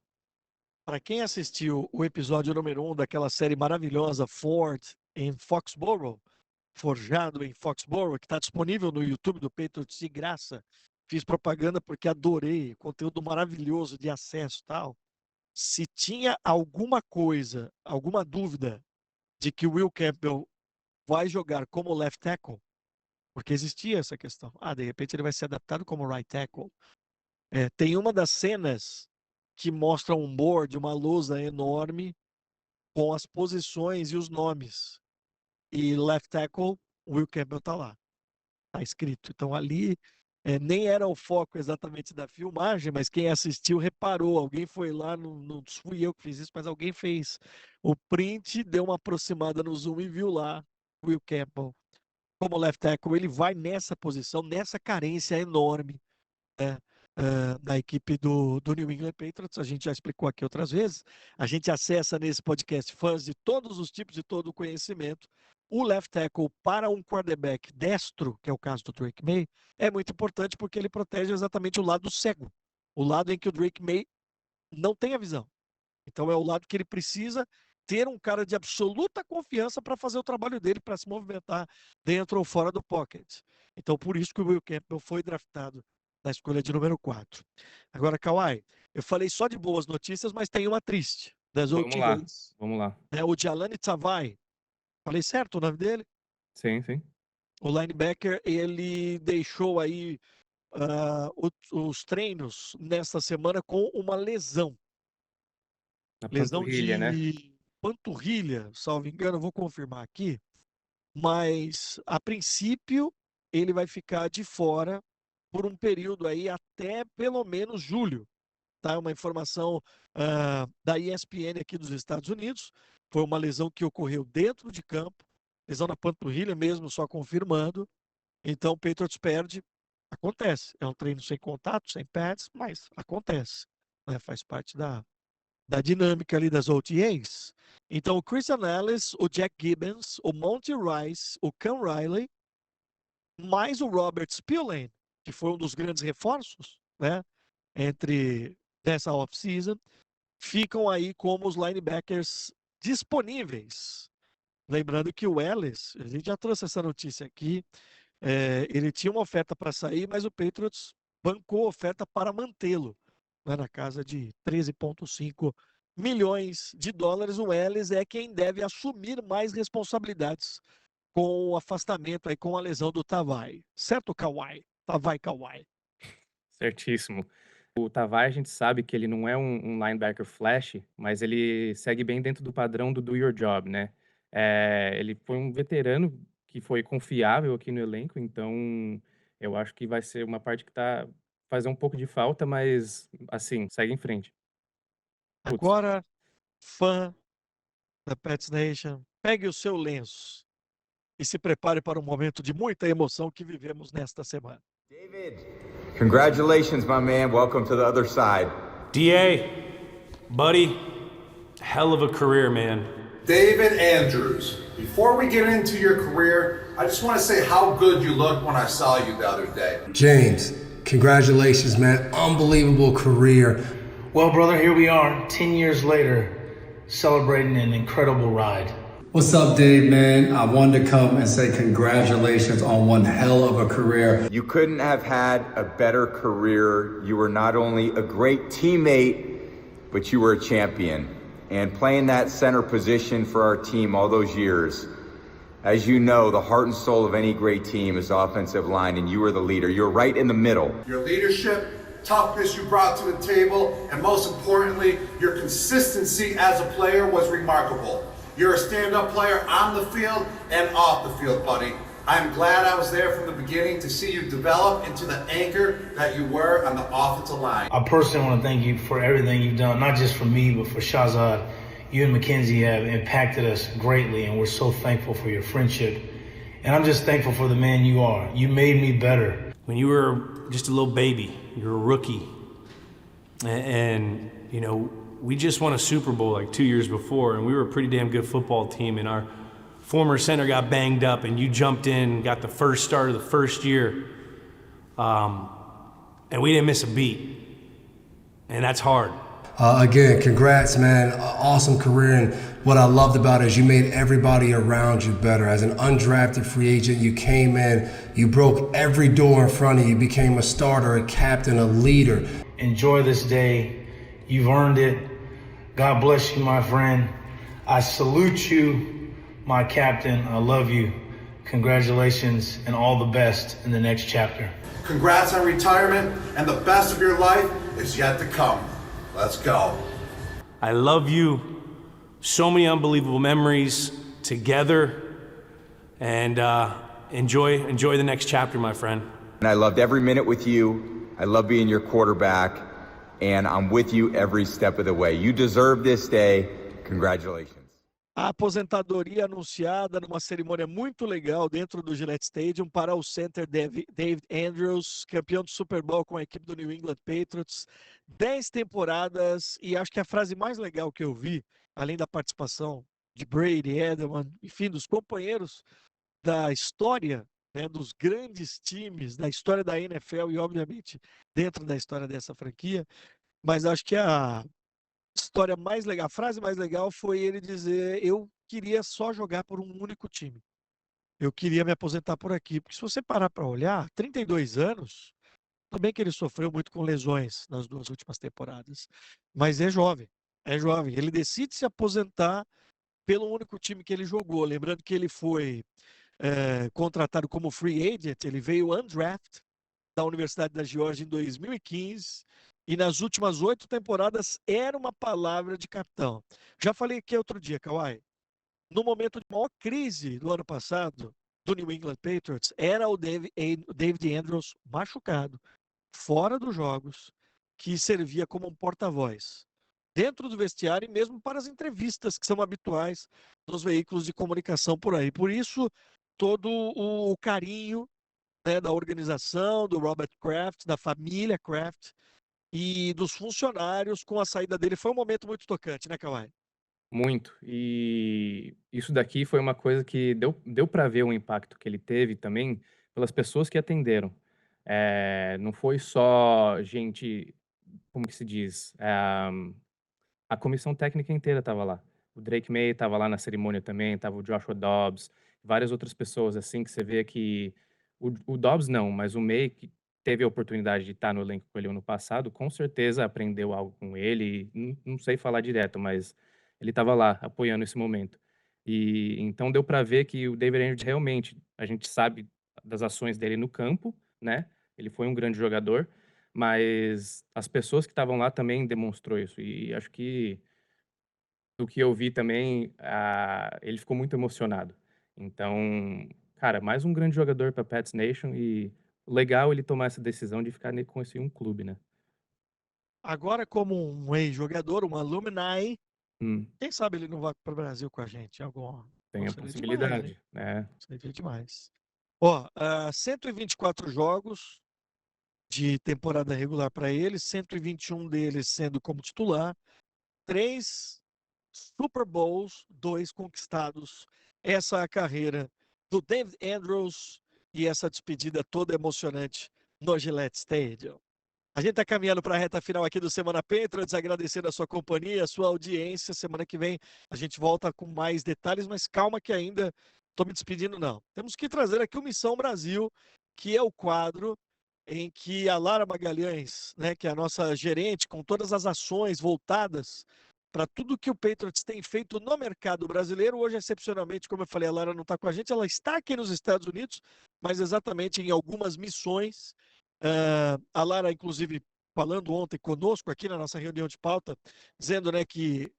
A: Para quem assistiu o episódio número 1 daquela série maravilhosa Ford em Foxborough, Forjado em Foxborough, que está disponível no YouTube do Patriots de graça, fiz propaganda porque adorei, conteúdo maravilhoso de acesso e tal. Se tinha alguma coisa, alguma dúvida de que o Will Campbell vai jogar como left tackle, porque existia essa questão. De repente ele vai ser adaptado como right tackle. Tem uma das cenas que mostra um board, uma lousa enorme, com as posições e os nomes. E left tackle, Will Campbell tá lá. Tá escrito. Então ali nem era o foco exatamente da filmagem, mas quem assistiu reparou. Alguém foi lá, não fui eu que fiz isso, mas alguém fez o print, deu uma aproximada no zoom e viu lá Will Campbell como left tackle. Ele vai nessa posição, nessa carência enorme, né, da equipe do New England Patriots. A gente já explicou aqui outras vezes. A gente acessa nesse podcast fãs de todos os tipos e todo o conhecimento. O left tackle para um quarterback destro, que é o caso do Drake May, é muito importante porque ele protege exatamente o lado cego, o lado em que o Drake May não tem a visão. Então é o lado que ele precisa ter um cara de absoluta confiança para fazer o trabalho dele, para se movimentar dentro ou fora do pocket. Então por isso que o Will Campbell foi draftado na escolha de número 4. Agora, Kawhi, eu falei só de boas notícias, mas tem uma triste. Das
B: Vamos lá.
A: O Jahlani Tavai, falei certo o nome dele?
B: Sim.
A: O linebacker, ele deixou aí os treinos nesta semana com uma lesão.
B: Na
A: Lesão
B: panturrilha, né?
A: de panturrilha, salvo engano, vou confirmar aqui. Mas, a princípio, ele vai ficar de fora por um período aí até pelo menos julho. Tá? Uma informação da ESPN aqui dos Estados Unidos. Foi uma lesão que ocorreu dentro de campo, lesão na panturrilha mesmo, só confirmando. Então o Patriots perde. Acontece. É um treino sem contato, sem pads, mas acontece. Né? Faz parte da dinâmica ali das OTAs. Então o Christian Ellis, o Jack Gibbons, o Monty Rice, o Cam Riley, mais o Robert Spillane, que foi um dos grandes reforços, né, entre dessa off-season, ficam aí como os linebackers disponíveis. Lembrando que o Ellis, a gente já trouxe essa notícia aqui, ele tinha uma oferta para sair, mas o Patriots bancou a oferta para mantê-lo, né, na casa de 13,5 milhões de dólares. O Ellis é quem deve assumir mais responsabilidades com o afastamento aí, com a lesão do Tavai. Certo, Kawhi? Kawhi.
B: Certíssimo. O Tavai, a gente sabe que ele não é um linebacker flash, mas ele segue bem dentro do padrão do your job, né? Ele foi um veterano que foi confiável aqui no elenco, então eu acho que vai ser uma parte que tá fazer um pouco de falta, mas assim, segue em frente. Putz.
A: Agora, fã da Pets Nation, pegue o seu lenço e se prepare para um momento de muita emoção que vivemos nesta semana.
F: David, congratulations, my man. Welcome to the other side.
G: DA, buddy, hell of a career, man.
H: David Andrews, before we get into your career, I just want to say how good you looked when I saw you the other day.
I: James, congratulations, man. Unbelievable career.
J: Well, brother, here we are, 10 years later, celebrating an incredible ride.
I: What's up, Dave, man? I wanted to come and say congratulations on one hell of a career.
F: You couldn't have had a better career. You were not only a great teammate, but you were a champion. And playing that center position for our team all those years, as you know, the heart and soul of any great team is offensive line, and you were the leader. You're right in the middle.
H: Your leadership, toughness you brought to the table, and most importantly, your consistency as a player was remarkable. You're a stand-up player on the field and off the field, buddy. I'm glad I was there from the beginning to see you develop into the anchor that you were on the offensive line.
J: I personally want to thank you for everything you've done, not just for me, but for Shahzad. You and Mackenzie have impacted us greatly, and we're so thankful for your friendship. And I'm just thankful for the man you are. You made me better.
G: When you were just a little baby, you were a rookie. And you know, we just won a Super Bowl like 2 years before, and we were a pretty damn good football team, and our former center got banged up, and you jumped in, got the first start of the first year, and we didn't miss a beat, and that's hard.
I: Again, congrats, man. Awesome career. And what I loved about it is you made everybody around you better. As an undrafted free agent, you came in, you broke every door in front of you, became a starter, a captain, a leader.
J: Enjoy this day. You've earned it. God bless you, my friend. I salute you, my captain. I love you. Congratulations and all the best in the next chapter.
H: Congrats on retirement, and the best of your life is yet to come. Let's go.
G: I love you. So many unbelievable memories together. And enjoy the next chapter, my friend.
F: And I loved every minute with you. I love being your quarterback. And I'm with you every step of the way. You deserve this day. Congratulations.
A: A aposentadoria anunciada numa cerimônia muito legal dentro do Gillette Stadium para o center David Andrews, campeão do Super Bowl com a equipe do New England Patriots, 10 temporadas, e acho que a frase mais legal que eu vi, além da participação de Brady, Edelman, enfim, dos companheiros da história, né, dos grandes times, da história da NFL e, obviamente, dentro da história dessa franquia, mas acho que a história mais legal, a frase mais legal foi ele dizer: eu queria só jogar por um único time. Eu queria me aposentar por aqui. Porque se você parar para olhar, 32 anos, tudo bem que ele sofreu muito com lesões nas 2 últimas temporadas, mas é jovem, é jovem. Ele decide se aposentar pelo único time que ele jogou. Lembrando que ele foi contratado como free agent, ele veio undrafted da Universidade da Geórgia em 2015, e nas últimas 8 temporadas era uma palavra de capitão. Já falei aqui outro dia, Kawhi, no momento de maior crise do ano passado, do New England Patriots, era o David Andrews machucado, fora dos jogos, que servia como um porta-voz, dentro do vestiário e mesmo para as entrevistas que são habituais nos veículos de comunicação por aí. Por isso, todo o carinho, né, da organização, do Robert Kraft, da família Kraft, e dos funcionários com a saída dele. Foi um momento muito tocante, né, Kawhi?
B: Muito. E isso daqui foi uma coisa que deu para ver o impacto que ele teve também pelas pessoas que atenderam. Não foi só gente, como que se diz? A comissão técnica inteira estava lá. O Drake May estava lá na cerimônia também, estava o Joshua Dobbs, várias outras pessoas assim que você vê que o Dobbs não, mas o May, que teve a oportunidade de estar no elenco com ele ano passado, com certeza aprendeu algo com ele. Não sei falar direto, mas ele estava lá apoiando esse momento. E então deu para ver que o David Andrews realmente, a gente sabe das ações dele no campo, né? Ele foi um grande jogador, mas as pessoas que estavam lá também demonstrou isso. E acho que do que eu vi também, ele ficou muito emocionado. Então, cara, mais um grande jogador para Pats Nation, e legal ele tomar essa decisão de ficar com esse um clube, né?
A: Agora, como um ex-jogador, um alumni,
B: Hum,
A: quem sabe ele não vai para o Brasil com a gente?
B: tem a
A: Seria demais, hein?
B: possibilidade, né?
A: Seria demais. Ó, 124 jogos de temporada regular para ele, 121 deles sendo como titular, 3 Super Bowls, 2 conquistados. Essa é a carreira do David Andrews e essa despedida toda emocionante no Gillette Stadium. A gente está caminhando para a reta final aqui do Semana Patriots, agradecendo a sua companhia, a sua audiência. Semana que vem a gente volta com mais detalhes, mas calma que ainda estou me despedindo não. Temos que trazer aqui o Missão Brasil, que é o quadro em que a Lara Magalhães, né, que é a nossa gerente, com todas as ações voltadas para tudo que o Patriots tem feito no mercado brasileiro. Hoje, excepcionalmente, como eu falei, a Lara não está com a gente, ela está aqui nos Estados Unidos, mas exatamente em algumas missões. A Lara, inclusive, falando ontem conosco aqui na nossa reunião de pauta, dizendo, né, que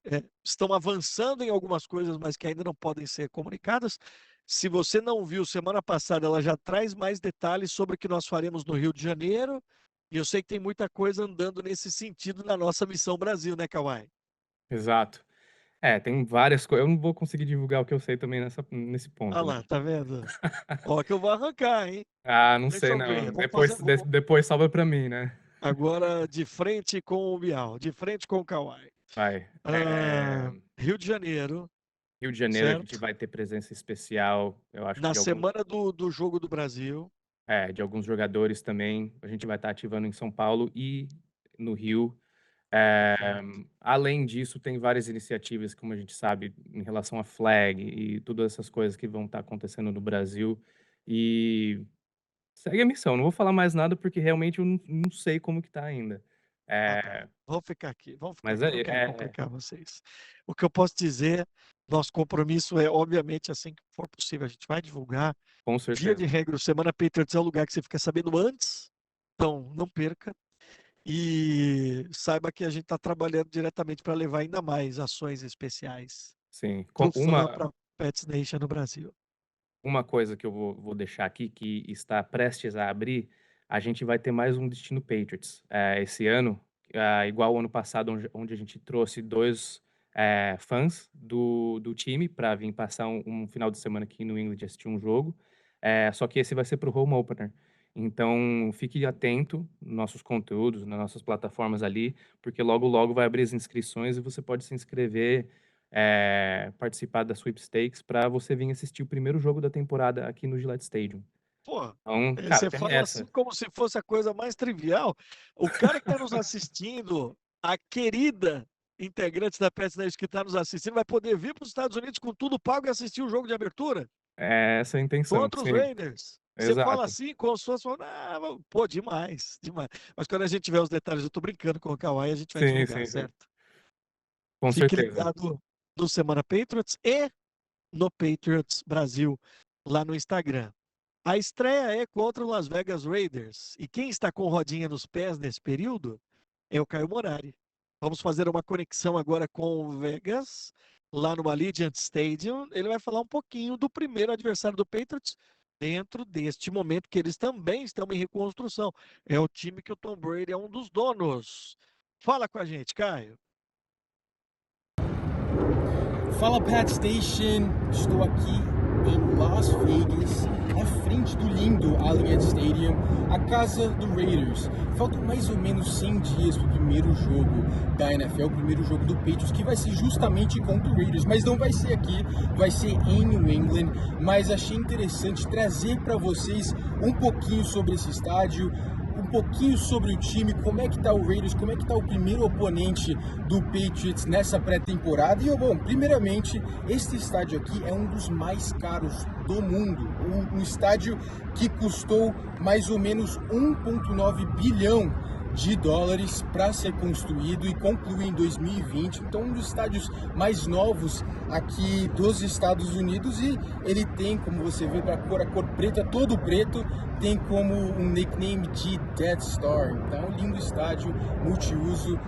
A: estão avançando em algumas coisas, mas que ainda não podem ser comunicadas. Se você não viu, semana passada ela já traz mais detalhes sobre o que nós faremos no Rio de Janeiro, e eu sei que tem muita coisa andando nesse sentido na nossa Missão Brasil, né, Kawhi?
B: Exato. Tem várias coisas. Eu não vou conseguir divulgar o que eu sei também nesse ponto,
A: Ah
B: né?
A: lá, tá vendo? Ó, que eu vou arrancar, hein?
B: Não
A: Deixa
B: sei
A: eu
B: não.
A: ver.
B: Depois salva pra mim, né?
A: Agora de frente com o Bial, de frente com o Kawhi.
B: Vai.
A: Rio de Janeiro,
B: Rio de Janeiro, a gente
A: certo?
B: vai ter presença especial, eu acho que
A: Na
B: de alguns,
A: semana do Jogo do Brasil.
B: de alguns jogadores também. A gente vai estar ativando em São Paulo e no Rio. Além disso, tem várias iniciativas, como a gente sabe, em relação à flag e todas essas coisas que vão estar acontecendo no Brasil. E segue a missão. Não vou falar mais nada porque realmente eu não sei como que tá ainda.
A: Vamos ficar aqui,
B: Mas
A: não quero complicar vocês. O que eu posso dizer, nosso compromisso é, obviamente, assim que for possível, a gente vai divulgar.
B: Com
A: Via
B: certeza.
A: de regra, o Semana Patriots é o lugar que você fica sabendo antes, então não perca. E saiba que a gente está trabalhando diretamente para levar ainda mais ações especiais
B: Sim.
A: para o fã, para Pets Nation no Brasil.
B: Uma coisa que eu vou deixar aqui, que está prestes a abrir, a gente vai ter mais um Destino Patriots esse ano, igual o ano passado, onde a gente trouxe 2 fãs do time para vir passar um final de semana aqui no England e assistir um jogo. Só que esse vai ser para o Home Opener. Então, fique atento nos nossos conteúdos, nas nossas plataformas ali, porque logo, logo vai abrir as inscrições e você pode se inscrever, participar da Sweepstakes para você vir assistir o primeiro jogo da temporada aqui no Gillette Stadium.
A: Pô,
B: Então, cara,
A: você
B: tem
A: fala
B: essa.
A: assim como se fosse a coisa mais trivial. O cara que está nos assistindo, a querida integrante da Pets Nation que está nos assistindo, vai poder vir para os Estados Unidos com tudo pago e assistir o jogo de abertura
B: Essa é a intenção,
A: contra os
B: sim.
A: Raiders. Você
B: Exato.
A: fala assim, como se fosse, pô, demais, demais. Mas quando a gente tiver os detalhes, eu tô brincando com o Kawhi, a gente vai divulgar,
B: Sim.
A: certo?
B: Com
A: Fique
B: certeza.
A: ligado no Semana Patriots e no Patriots Brasil, lá no Instagram. A estreia é contra o Las Vegas Raiders. E quem está com rodinha nos pés nesse período é o Caio Morari. Vamos fazer uma conexão agora com o Vegas, lá no Allegiant Stadium. Ele vai falar um pouquinho do primeiro adversário do Patriots dentro deste momento que eles também estão em reconstrução. É o time que o Tom Brady é um dos donos. Fala com a gente, Caio.
K: Fala, Pat Station. Estou aqui em Las Vegas, na frente do lindo Allegiant Stadium, a casa do Raiders. Faltam mais ou menos 100 dias para o primeiro jogo da NFL, o primeiro jogo do Patriots, que vai ser justamente contra o Raiders, mas não vai ser aqui, vai ser em New England. Mas achei interessante trazer para vocês um pouquinho sobre esse estádio, um pouquinho sobre o time, como é que tá o Raiders, como é que tá o primeiro oponente do Patriots nessa pré-temporada. E, bom, primeiramente, este estádio aqui é um dos mais caros do mundo, um estádio que custou mais ou menos 1,9 bilhão de dólares para ser construído e concluir em 2020. Então, um dos estádios mais novos aqui dos Estados Unidos, e ele tem, como você vê, a cor preta, todo preto, tem como um nickname de Death Star. Então, um lindo estádio, multiuso,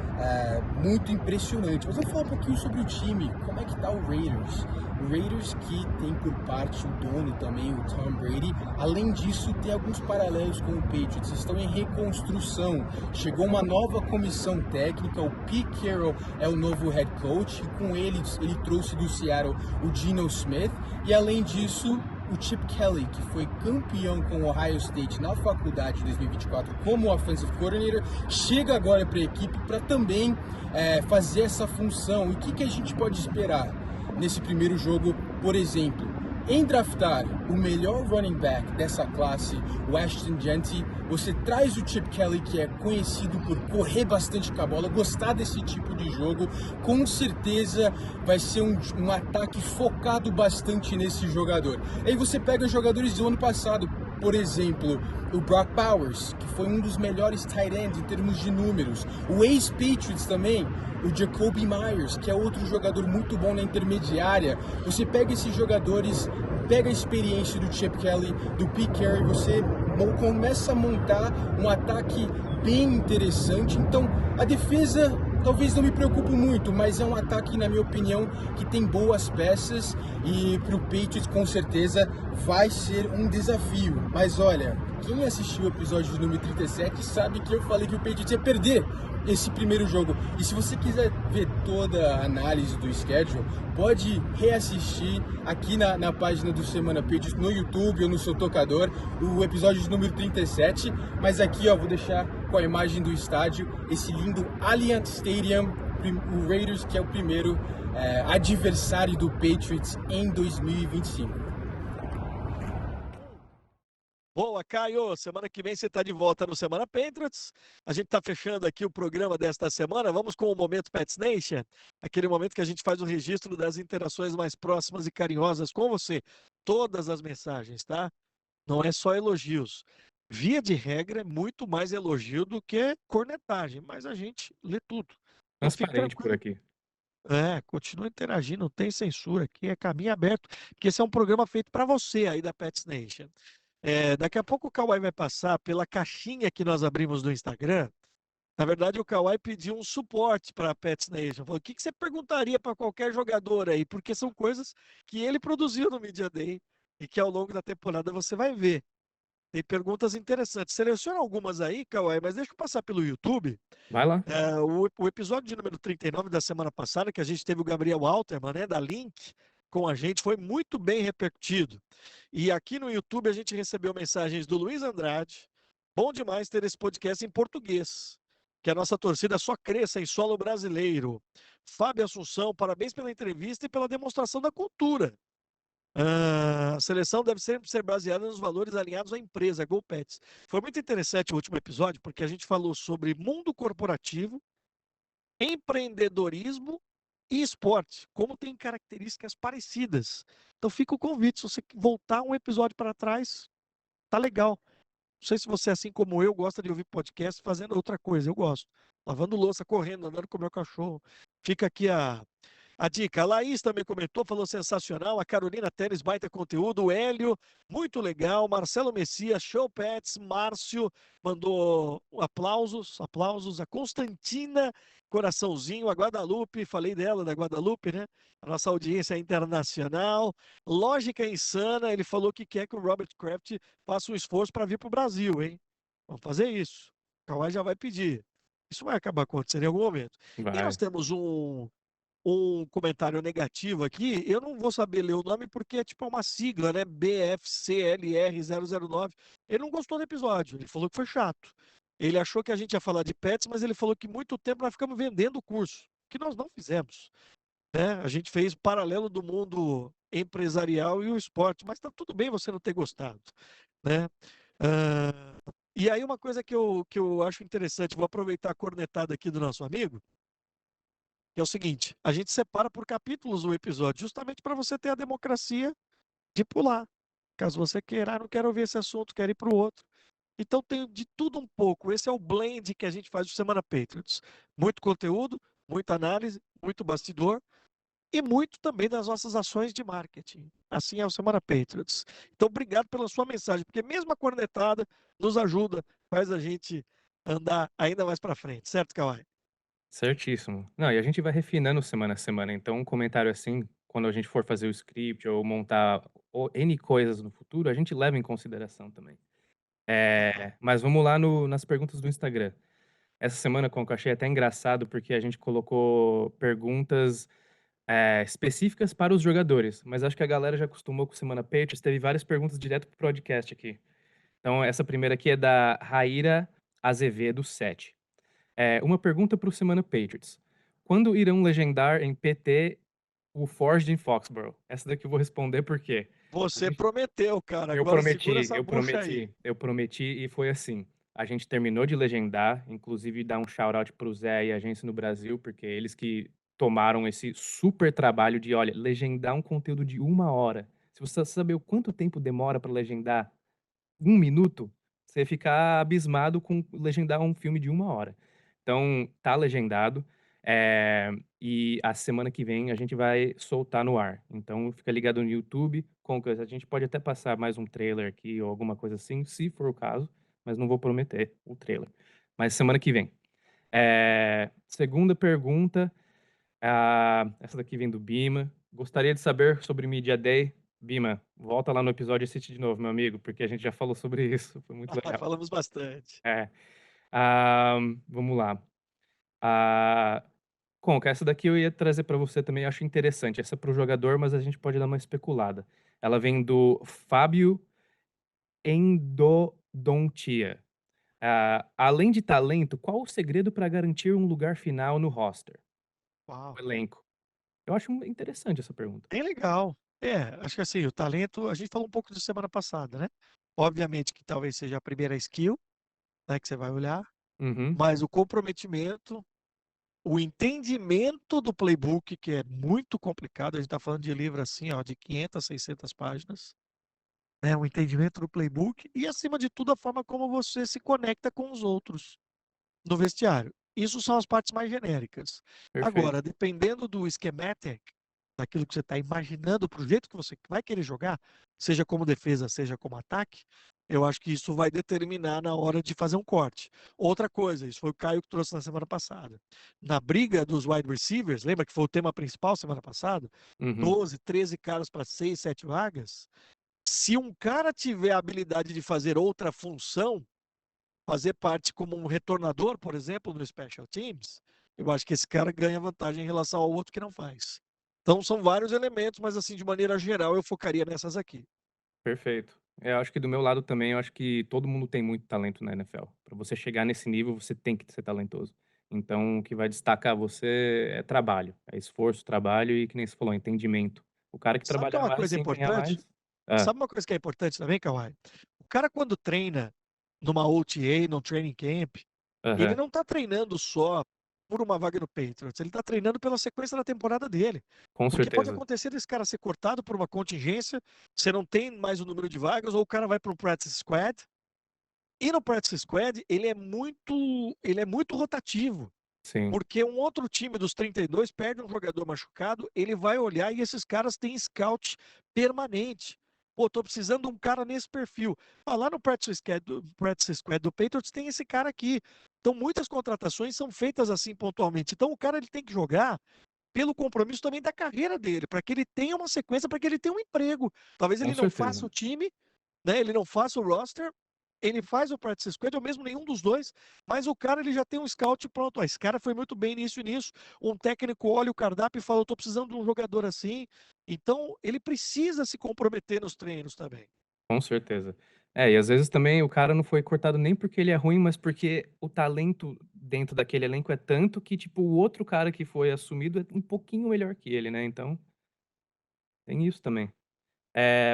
K: muito impressionante. Mas vamos falar um pouquinho sobre o time, como é que tá o Raiders. O Raiders, que tem por parte o dono também, o Tom Brady. Além disso, tem alguns paralelos com o Patriots, estão em reconstrução. Chegou uma nova comissão técnica, o Pete Carroll é o novo head coach, e com ele trouxe do Seattle o Geno Smith, e além disso, o Chip Kelly, que foi campeão com o Ohio State na faculdade em 2024 como offensive coordinator, chega agora para a equipe para também fazer essa função. E o que a gente pode esperar nesse primeiro jogo, por exemplo? Em draftar o melhor running back dessa classe, o Ashton Jeanty, você traz o Chip Kelly, que é conhecido por correr bastante com a bola, gostar desse tipo de jogo. Com certeza vai ser um ataque focado bastante nesse jogador. Aí você pega jogadores do ano passado, por exemplo, o Brock Bowers, que foi um dos melhores tight ends em termos de números. O ex-Patriots também, o Jacoby Myers, que é outro jogador muito bom na intermediária. Você pega esses jogadores, pega a experiência do Chip Kelly, do Pete Carroll, você começa a montar um ataque bem interessante. Então, a defesa talvez não me preocupe muito, mas é um ataque, na minha opinião, que tem boas peças, e para o Patriots com certeza vai ser um desafio. Mas olha, quem assistiu o episódio de número 37 sabe que eu falei que o Patriots ia perder esse primeiro jogo. E se você quiser ver toda a análise do schedule, pode reassistir aqui na página do Semana Patriots no YouTube ou no seu tocador, o episódio de número 37. Mas aqui, ó, vou deixar com a imagem do estádio, esse lindo Allegiant Stadium, o Raiders, que é o primeiro adversário do Patriots em 2025.
A: Boa, Caio. Semana que vem você está de volta no Semana Patriots. A gente está fechando aqui o programa desta semana. Vamos com o Momento Pets Nation, aquele momento que a gente faz o registro das interações mais próximas e carinhosas com você. Todas as mensagens, tá? Não é só elogios. Via de regra, é muito mais elogio do que cornetagem, mas a gente lê tudo. Então fique
B: Transparente por
A: tranquilo.
B: aqui.
A: Continua interagindo, não tem censura aqui, é caminho aberto, porque esse é um programa feito para você aí da Pets Nation. Daqui a pouco o Kawhi vai passar pela caixinha que nós abrimos no Instagram. Na verdade, o Kawhi pediu um suporte para a Pets Nation. Falou: o que você perguntaria para qualquer jogador aí? Porque são coisas que ele produziu no Media Day e que ao longo da temporada você vai ver. Tem perguntas interessantes. Seleciona algumas aí, Kawhi, mas deixa eu passar pelo YouTube.
B: Vai lá.
A: O episódio de número 39 da semana passada, que a gente teve o Gabriel Alterman, né, da Link, com a gente, foi muito bem repercutido. E aqui no YouTube a gente recebeu mensagens do Luiz Andrade. Bom demais ter esse podcast em português. Que a nossa torcida só cresça em solo brasileiro. Fábio Assunção, parabéns pela entrevista e pela demonstração da cultura. A seleção deve sempre ser baseada nos valores alinhados à empresa, Go Pets. Foi muito interessante o último episódio, porque a gente falou sobre mundo corporativo, empreendedorismo e esporte, como tem características parecidas. Então fica o convite, se você voltar um episódio para trás, tá legal. Não sei se você, assim como eu, gosta de ouvir podcast fazendo outra coisa. Eu gosto. Lavando louça, correndo, andando com o meu cachorro. Fica aqui a dica. A Laís também comentou, falou sensacional. A Carolina Teles, baita conteúdo. O Hélio, muito legal. Marcelo Messias, show pets. Márcio mandou aplausos. A Constantina, coraçãozinho. A Guadalupe, falei dela, da Guadalupe, né? A nossa audiência é internacional. Lógica Insana, ele falou que quer que o Robert Kraft faça um esforço para vir para o Brasil, hein? Vamos fazer isso. O Kawhi já vai pedir. Isso vai acabar acontecendo em algum momento. E nós temos um comentário negativo aqui, eu não vou saber ler o nome porque é tipo uma sigla, né? BFCLR009. Ele não gostou do episódio, ele falou que foi chato. Ele achou que a gente ia falar de pets, mas ele falou que muito tempo nós ficamos vendendo o curso, que nós não fizemos. Né? A gente fez paralelo do mundo empresarial e o esporte, mas tá tudo bem você não ter gostado. Né? E aí uma coisa que eu acho interessante, vou aproveitar a cornetada aqui do nosso amigo, que é o seguinte: a gente separa por capítulos o episódio, justamente para você ter a democracia de pular. Caso você queira, não quero ouvir esse assunto, quero ir para o outro. Então tem de tudo um pouco. Esse é o blend que a gente faz do Semana Patriots. Muito conteúdo, muita análise, muito bastidor e muito também das nossas ações de marketing. Assim é o Semana Patriots. Então obrigado pela sua mensagem, porque mesmo a cornetada nos ajuda, faz a gente andar ainda mais para frente. Certo, Kawhi?
B: Certíssimo. Não, e a gente vai refinando semana a semana, então um comentário assim, quando a gente for fazer o script ou montar N coisas no futuro, a gente leva em consideração também. Mas vamos lá nas perguntas do Instagram. Essa semana, como eu achei até engraçado, porque a gente colocou perguntas específicas para os jogadores, mas acho que a galera já acostumou com o Semana Patriots, teve várias perguntas direto pro podcast aqui. Então, essa primeira aqui é da Raíra Azevedo 7. Uma pergunta para o Semana Patriots. Quando irão legendar em PT o Forged in Foxborough? Essa daqui eu vou responder porque
A: Você prometeu, cara. Agora segura essa bucha aí.
B: eu prometi e foi assim. A gente terminou de legendar, inclusive dar um shout-out pro Zé e a Agência no Brasil, porque eles que tomaram esse super trabalho de, olha, legendar um conteúdo de 1 hora. Se você saber o quanto tempo demora para legendar 1 minuto, você ia ficar abismado com legendar um filme de 1 hora. Então, tá legendado, e a semana que vem a gente vai soltar no ar. Então fica ligado no YouTube, a gente pode até passar mais um trailer aqui ou alguma coisa assim, se for o caso, mas não vou prometer o trailer. Mas semana que vem. Segunda pergunta, essa daqui vem do Bima. Gostaria de saber sobre Media Day. Bima, volta lá no episódio e assiste de novo, meu amigo, porque a gente já falou sobre isso, foi muito legal.
A: Falamos bastante.
B: Vamos lá. Conca, essa daqui eu ia trazer para você também, acho interessante. Essa é para o jogador, mas a gente pode dar uma especulada. Ela vem do Fábio Endodontia. Além de talento, qual o segredo para garantir um lugar final no roster?
A: Uau.
B: O elenco. Eu acho interessante essa pergunta.
A: Bem legal. Acho que assim, o talento, a gente falou um pouco de semana passada, né? Obviamente que talvez seja a primeira skill, né, que você vai olhar,
B: Uhum.
A: mas o comprometimento, o entendimento do playbook, que é muito complicado, a gente está falando de livro assim, ó, de 500, 600 páginas, né, o entendimento do playbook e, acima de tudo, a forma como você se conecta com os outros no vestiário. Isso são as partes mais genéricas.
B: Perfeito.
A: Agora, dependendo do schematic, daquilo que você está imaginando para o jeito que você vai querer jogar, seja como defesa, seja como ataque, eu acho que isso vai determinar na hora de fazer um corte. Outra coisa, isso foi o Caio que trouxe na semana passada. Na briga dos wide receivers, lembra que foi o tema principal semana passada?
B: Uhum.
A: 12, 13 caras para 6, 7 vagas. Se um cara tiver a habilidade de fazer outra função, fazer parte como um retornador, por exemplo, no Special Teams, eu acho que esse cara ganha vantagem em relação ao outro que não faz. Então são vários elementos, mas assim, de maneira geral, eu focaria nessas aqui.
B: Perfeito. Eu acho que do meu lado também, eu acho que todo mundo tem muito talento na NFL. Para você chegar nesse nível, você tem que ser talentoso. Então, o que vai destacar você é trabalho, é esforço, trabalho e, que nem você falou, entendimento. O cara que
A: Sabe que é
B: trabalhar
A: uma
B: mais,
A: coisa
B: se empenhar
A: importante?
B: mais. Ah,
A: Sabe uma coisa que é importante também, Kawhi? O cara, quando treina numa OTA, num training camp, ele
B: aham,
A: não está treinando só por uma vaga no Patriots, ele está treinando pela sequência da temporada dele.
B: com
A: Porque pode
B: certeza.
A: acontecer desse cara ser cortado por uma contingência, você não tem mais o número de vagas, ou o cara vai para um practice squad. E no practice squad, ele é muito rotativo.
B: Sim,
A: Porque um outro time dos 32 perde um jogador machucado, ele vai olhar e esses caras têm scout permanente. Pô, tô precisando de um cara nesse perfil. Ah, lá no practice squad do Patriots tem esse cara aqui. Então, muitas contratações são feitas assim pontualmente. Então, o cara ele tem que jogar pelo compromisso também da carreira dele, para que ele tenha uma sequência, para que ele tenha um emprego. Talvez
B: com
A: ele não faça
B: certeza.
A: o time, né? Ele não faça o roster, ele faz o practice squad, ou mesmo nenhum dos dois, mas o cara ele já tem um scout pronto. Esse cara foi muito bem nisso e nisso. Um técnico olha o cardápio e fala: eu tô precisando de um jogador assim. Então, ele precisa se comprometer nos treinos também.
B: Com certeza. É, e às vezes também o cara não foi cortado nem porque ele é ruim, mas porque o talento dentro daquele elenco é tanto que, tipo, o outro cara que foi assumido é um pouquinho melhor que ele, né, então tem isso também.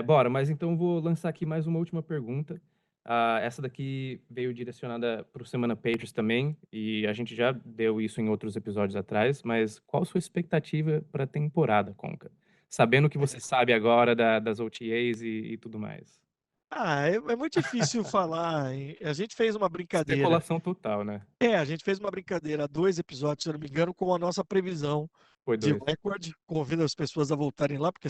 B: Bora, mas então vou lançar aqui mais uma última pergunta. Essa daqui veio direcionada para o Semana Patriots também, e a gente já deu isso em outros episódios atrás, mas qual a sua expectativa para a temporada, Conca? Sabendo o que você sabe agora das OTAs e tudo mais.
A: É muito difícil falar. A gente fez uma brincadeira.
B: Especulação total, né?
A: A gente fez uma brincadeira há 2 episódios, se eu não me engano, com a nossa previsão
B: Foi
A: de
B: 2.
A: recorde. Convido as pessoas a voltarem lá, porque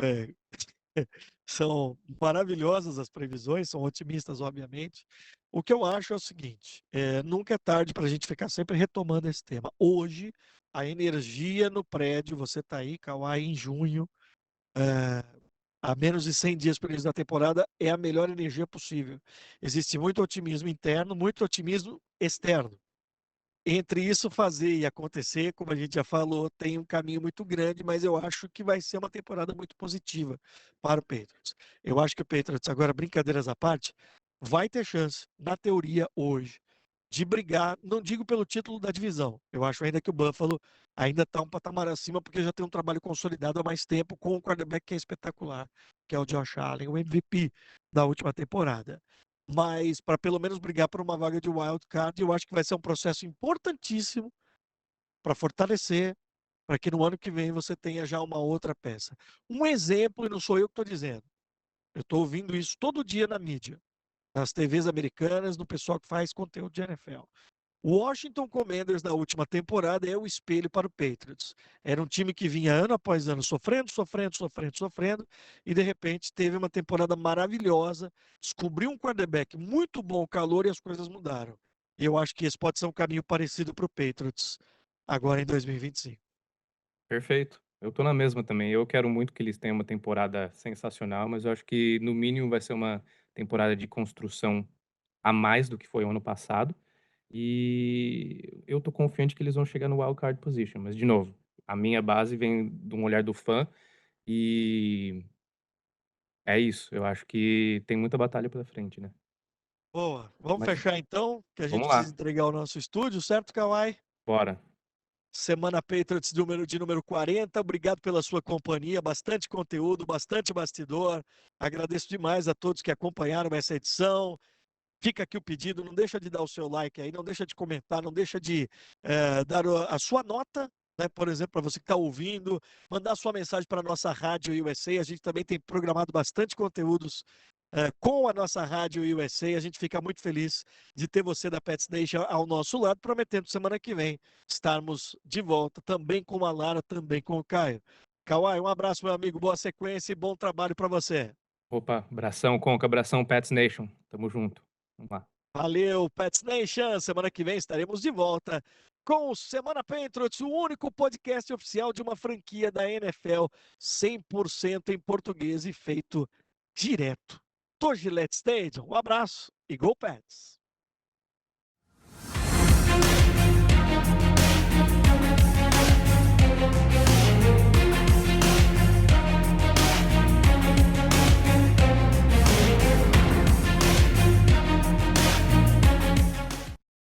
A: é, são maravilhosas as previsões, são otimistas, obviamente. O que eu acho é o seguinte: nunca é tarde para a gente ficar sempre retomando esse tema. Hoje, a energia no prédio, você está aí, Kawhi, em junho, a menos de 100 dias para o início da temporada, é a melhor energia possível. Existe muito otimismo interno, muito otimismo externo. Entre isso fazer e acontecer, como a gente já falou, tem um caminho muito grande, mas eu acho que vai ser uma temporada muito positiva para o Patriots. Eu acho que o Patriots, agora brincadeiras à parte, vai ter chance, na teoria, hoje, de brigar, não digo pelo título da divisão. Eu acho ainda que o Buffalo ainda está um patamar acima, porque já tem um trabalho consolidado há mais tempo com um quarterback que é espetacular, que é o Josh Allen, o MVP da última temporada. Mas para pelo menos brigar por uma vaga de wild card, eu acho que vai ser um processo importantíssimo para fortalecer, para que no ano que vem você tenha já uma outra peça. Um exemplo, e não sou eu que estou dizendo, eu estou ouvindo isso todo dia na mídia, nas TVs americanas, no pessoal que faz conteúdo de NFL. O Washington Commanders na última temporada é o espelho para o Patriots. Era um time que vinha ano após ano sofrendo, e de repente teve uma temporada maravilhosa, descobriu um quarterback muito bom, calor, e as coisas mudaram. E eu acho que esse pode ser um caminho parecido para o Patriots agora em 2025.
B: Perfeito. Eu tô na mesma também. Eu quero muito que eles tenham uma temporada sensacional, mas eu acho que no mínimo vai ser uma temporada de construção a mais do que foi o ano passado. E eu tô confiante que eles vão chegar no wild card position, mas de novo, a minha base vem de um olhar do fã e é isso. Eu acho que tem muita batalha pela frente, né?
A: Boa. Vamos
B: Mas
A: fechar então, que a gente
B: vamos
A: precisa
B: lá,
A: entregar o nosso estúdio, certo, Kawhi?
B: bora.
A: Semana Patriots de número 40. Obrigado pela sua companhia, bastante conteúdo, bastante bastidor. Agradeço demais a todos que acompanharam essa edição. Fica aqui o pedido, não deixa de dar o seu like aí, não deixa de comentar, não deixa de dar a sua nota, né? Por exemplo, para você que está ouvindo, mandar sua mensagem para a nossa Rádio USA. A gente também tem programado bastante conteúdos com a nossa Rádio USA. A gente fica muito feliz de ter você da Pets Nation ao nosso lado, prometendo semana que vem estarmos de volta, também com a Lara, também com o Caio. Kawhi, um abraço, meu amigo, boa sequência e bom trabalho para você.
B: Opa, abração, Conca, abração, Pets Nation. Tamo junto. Vamos lá.
A: Valeu, Pets Nation. Semana que vem estaremos de volta com o Semana Patriots, o único podcast oficial de uma franquia da NFL 100% em português e feito direto do Gillette Stadium. Um abraço e Go Pets!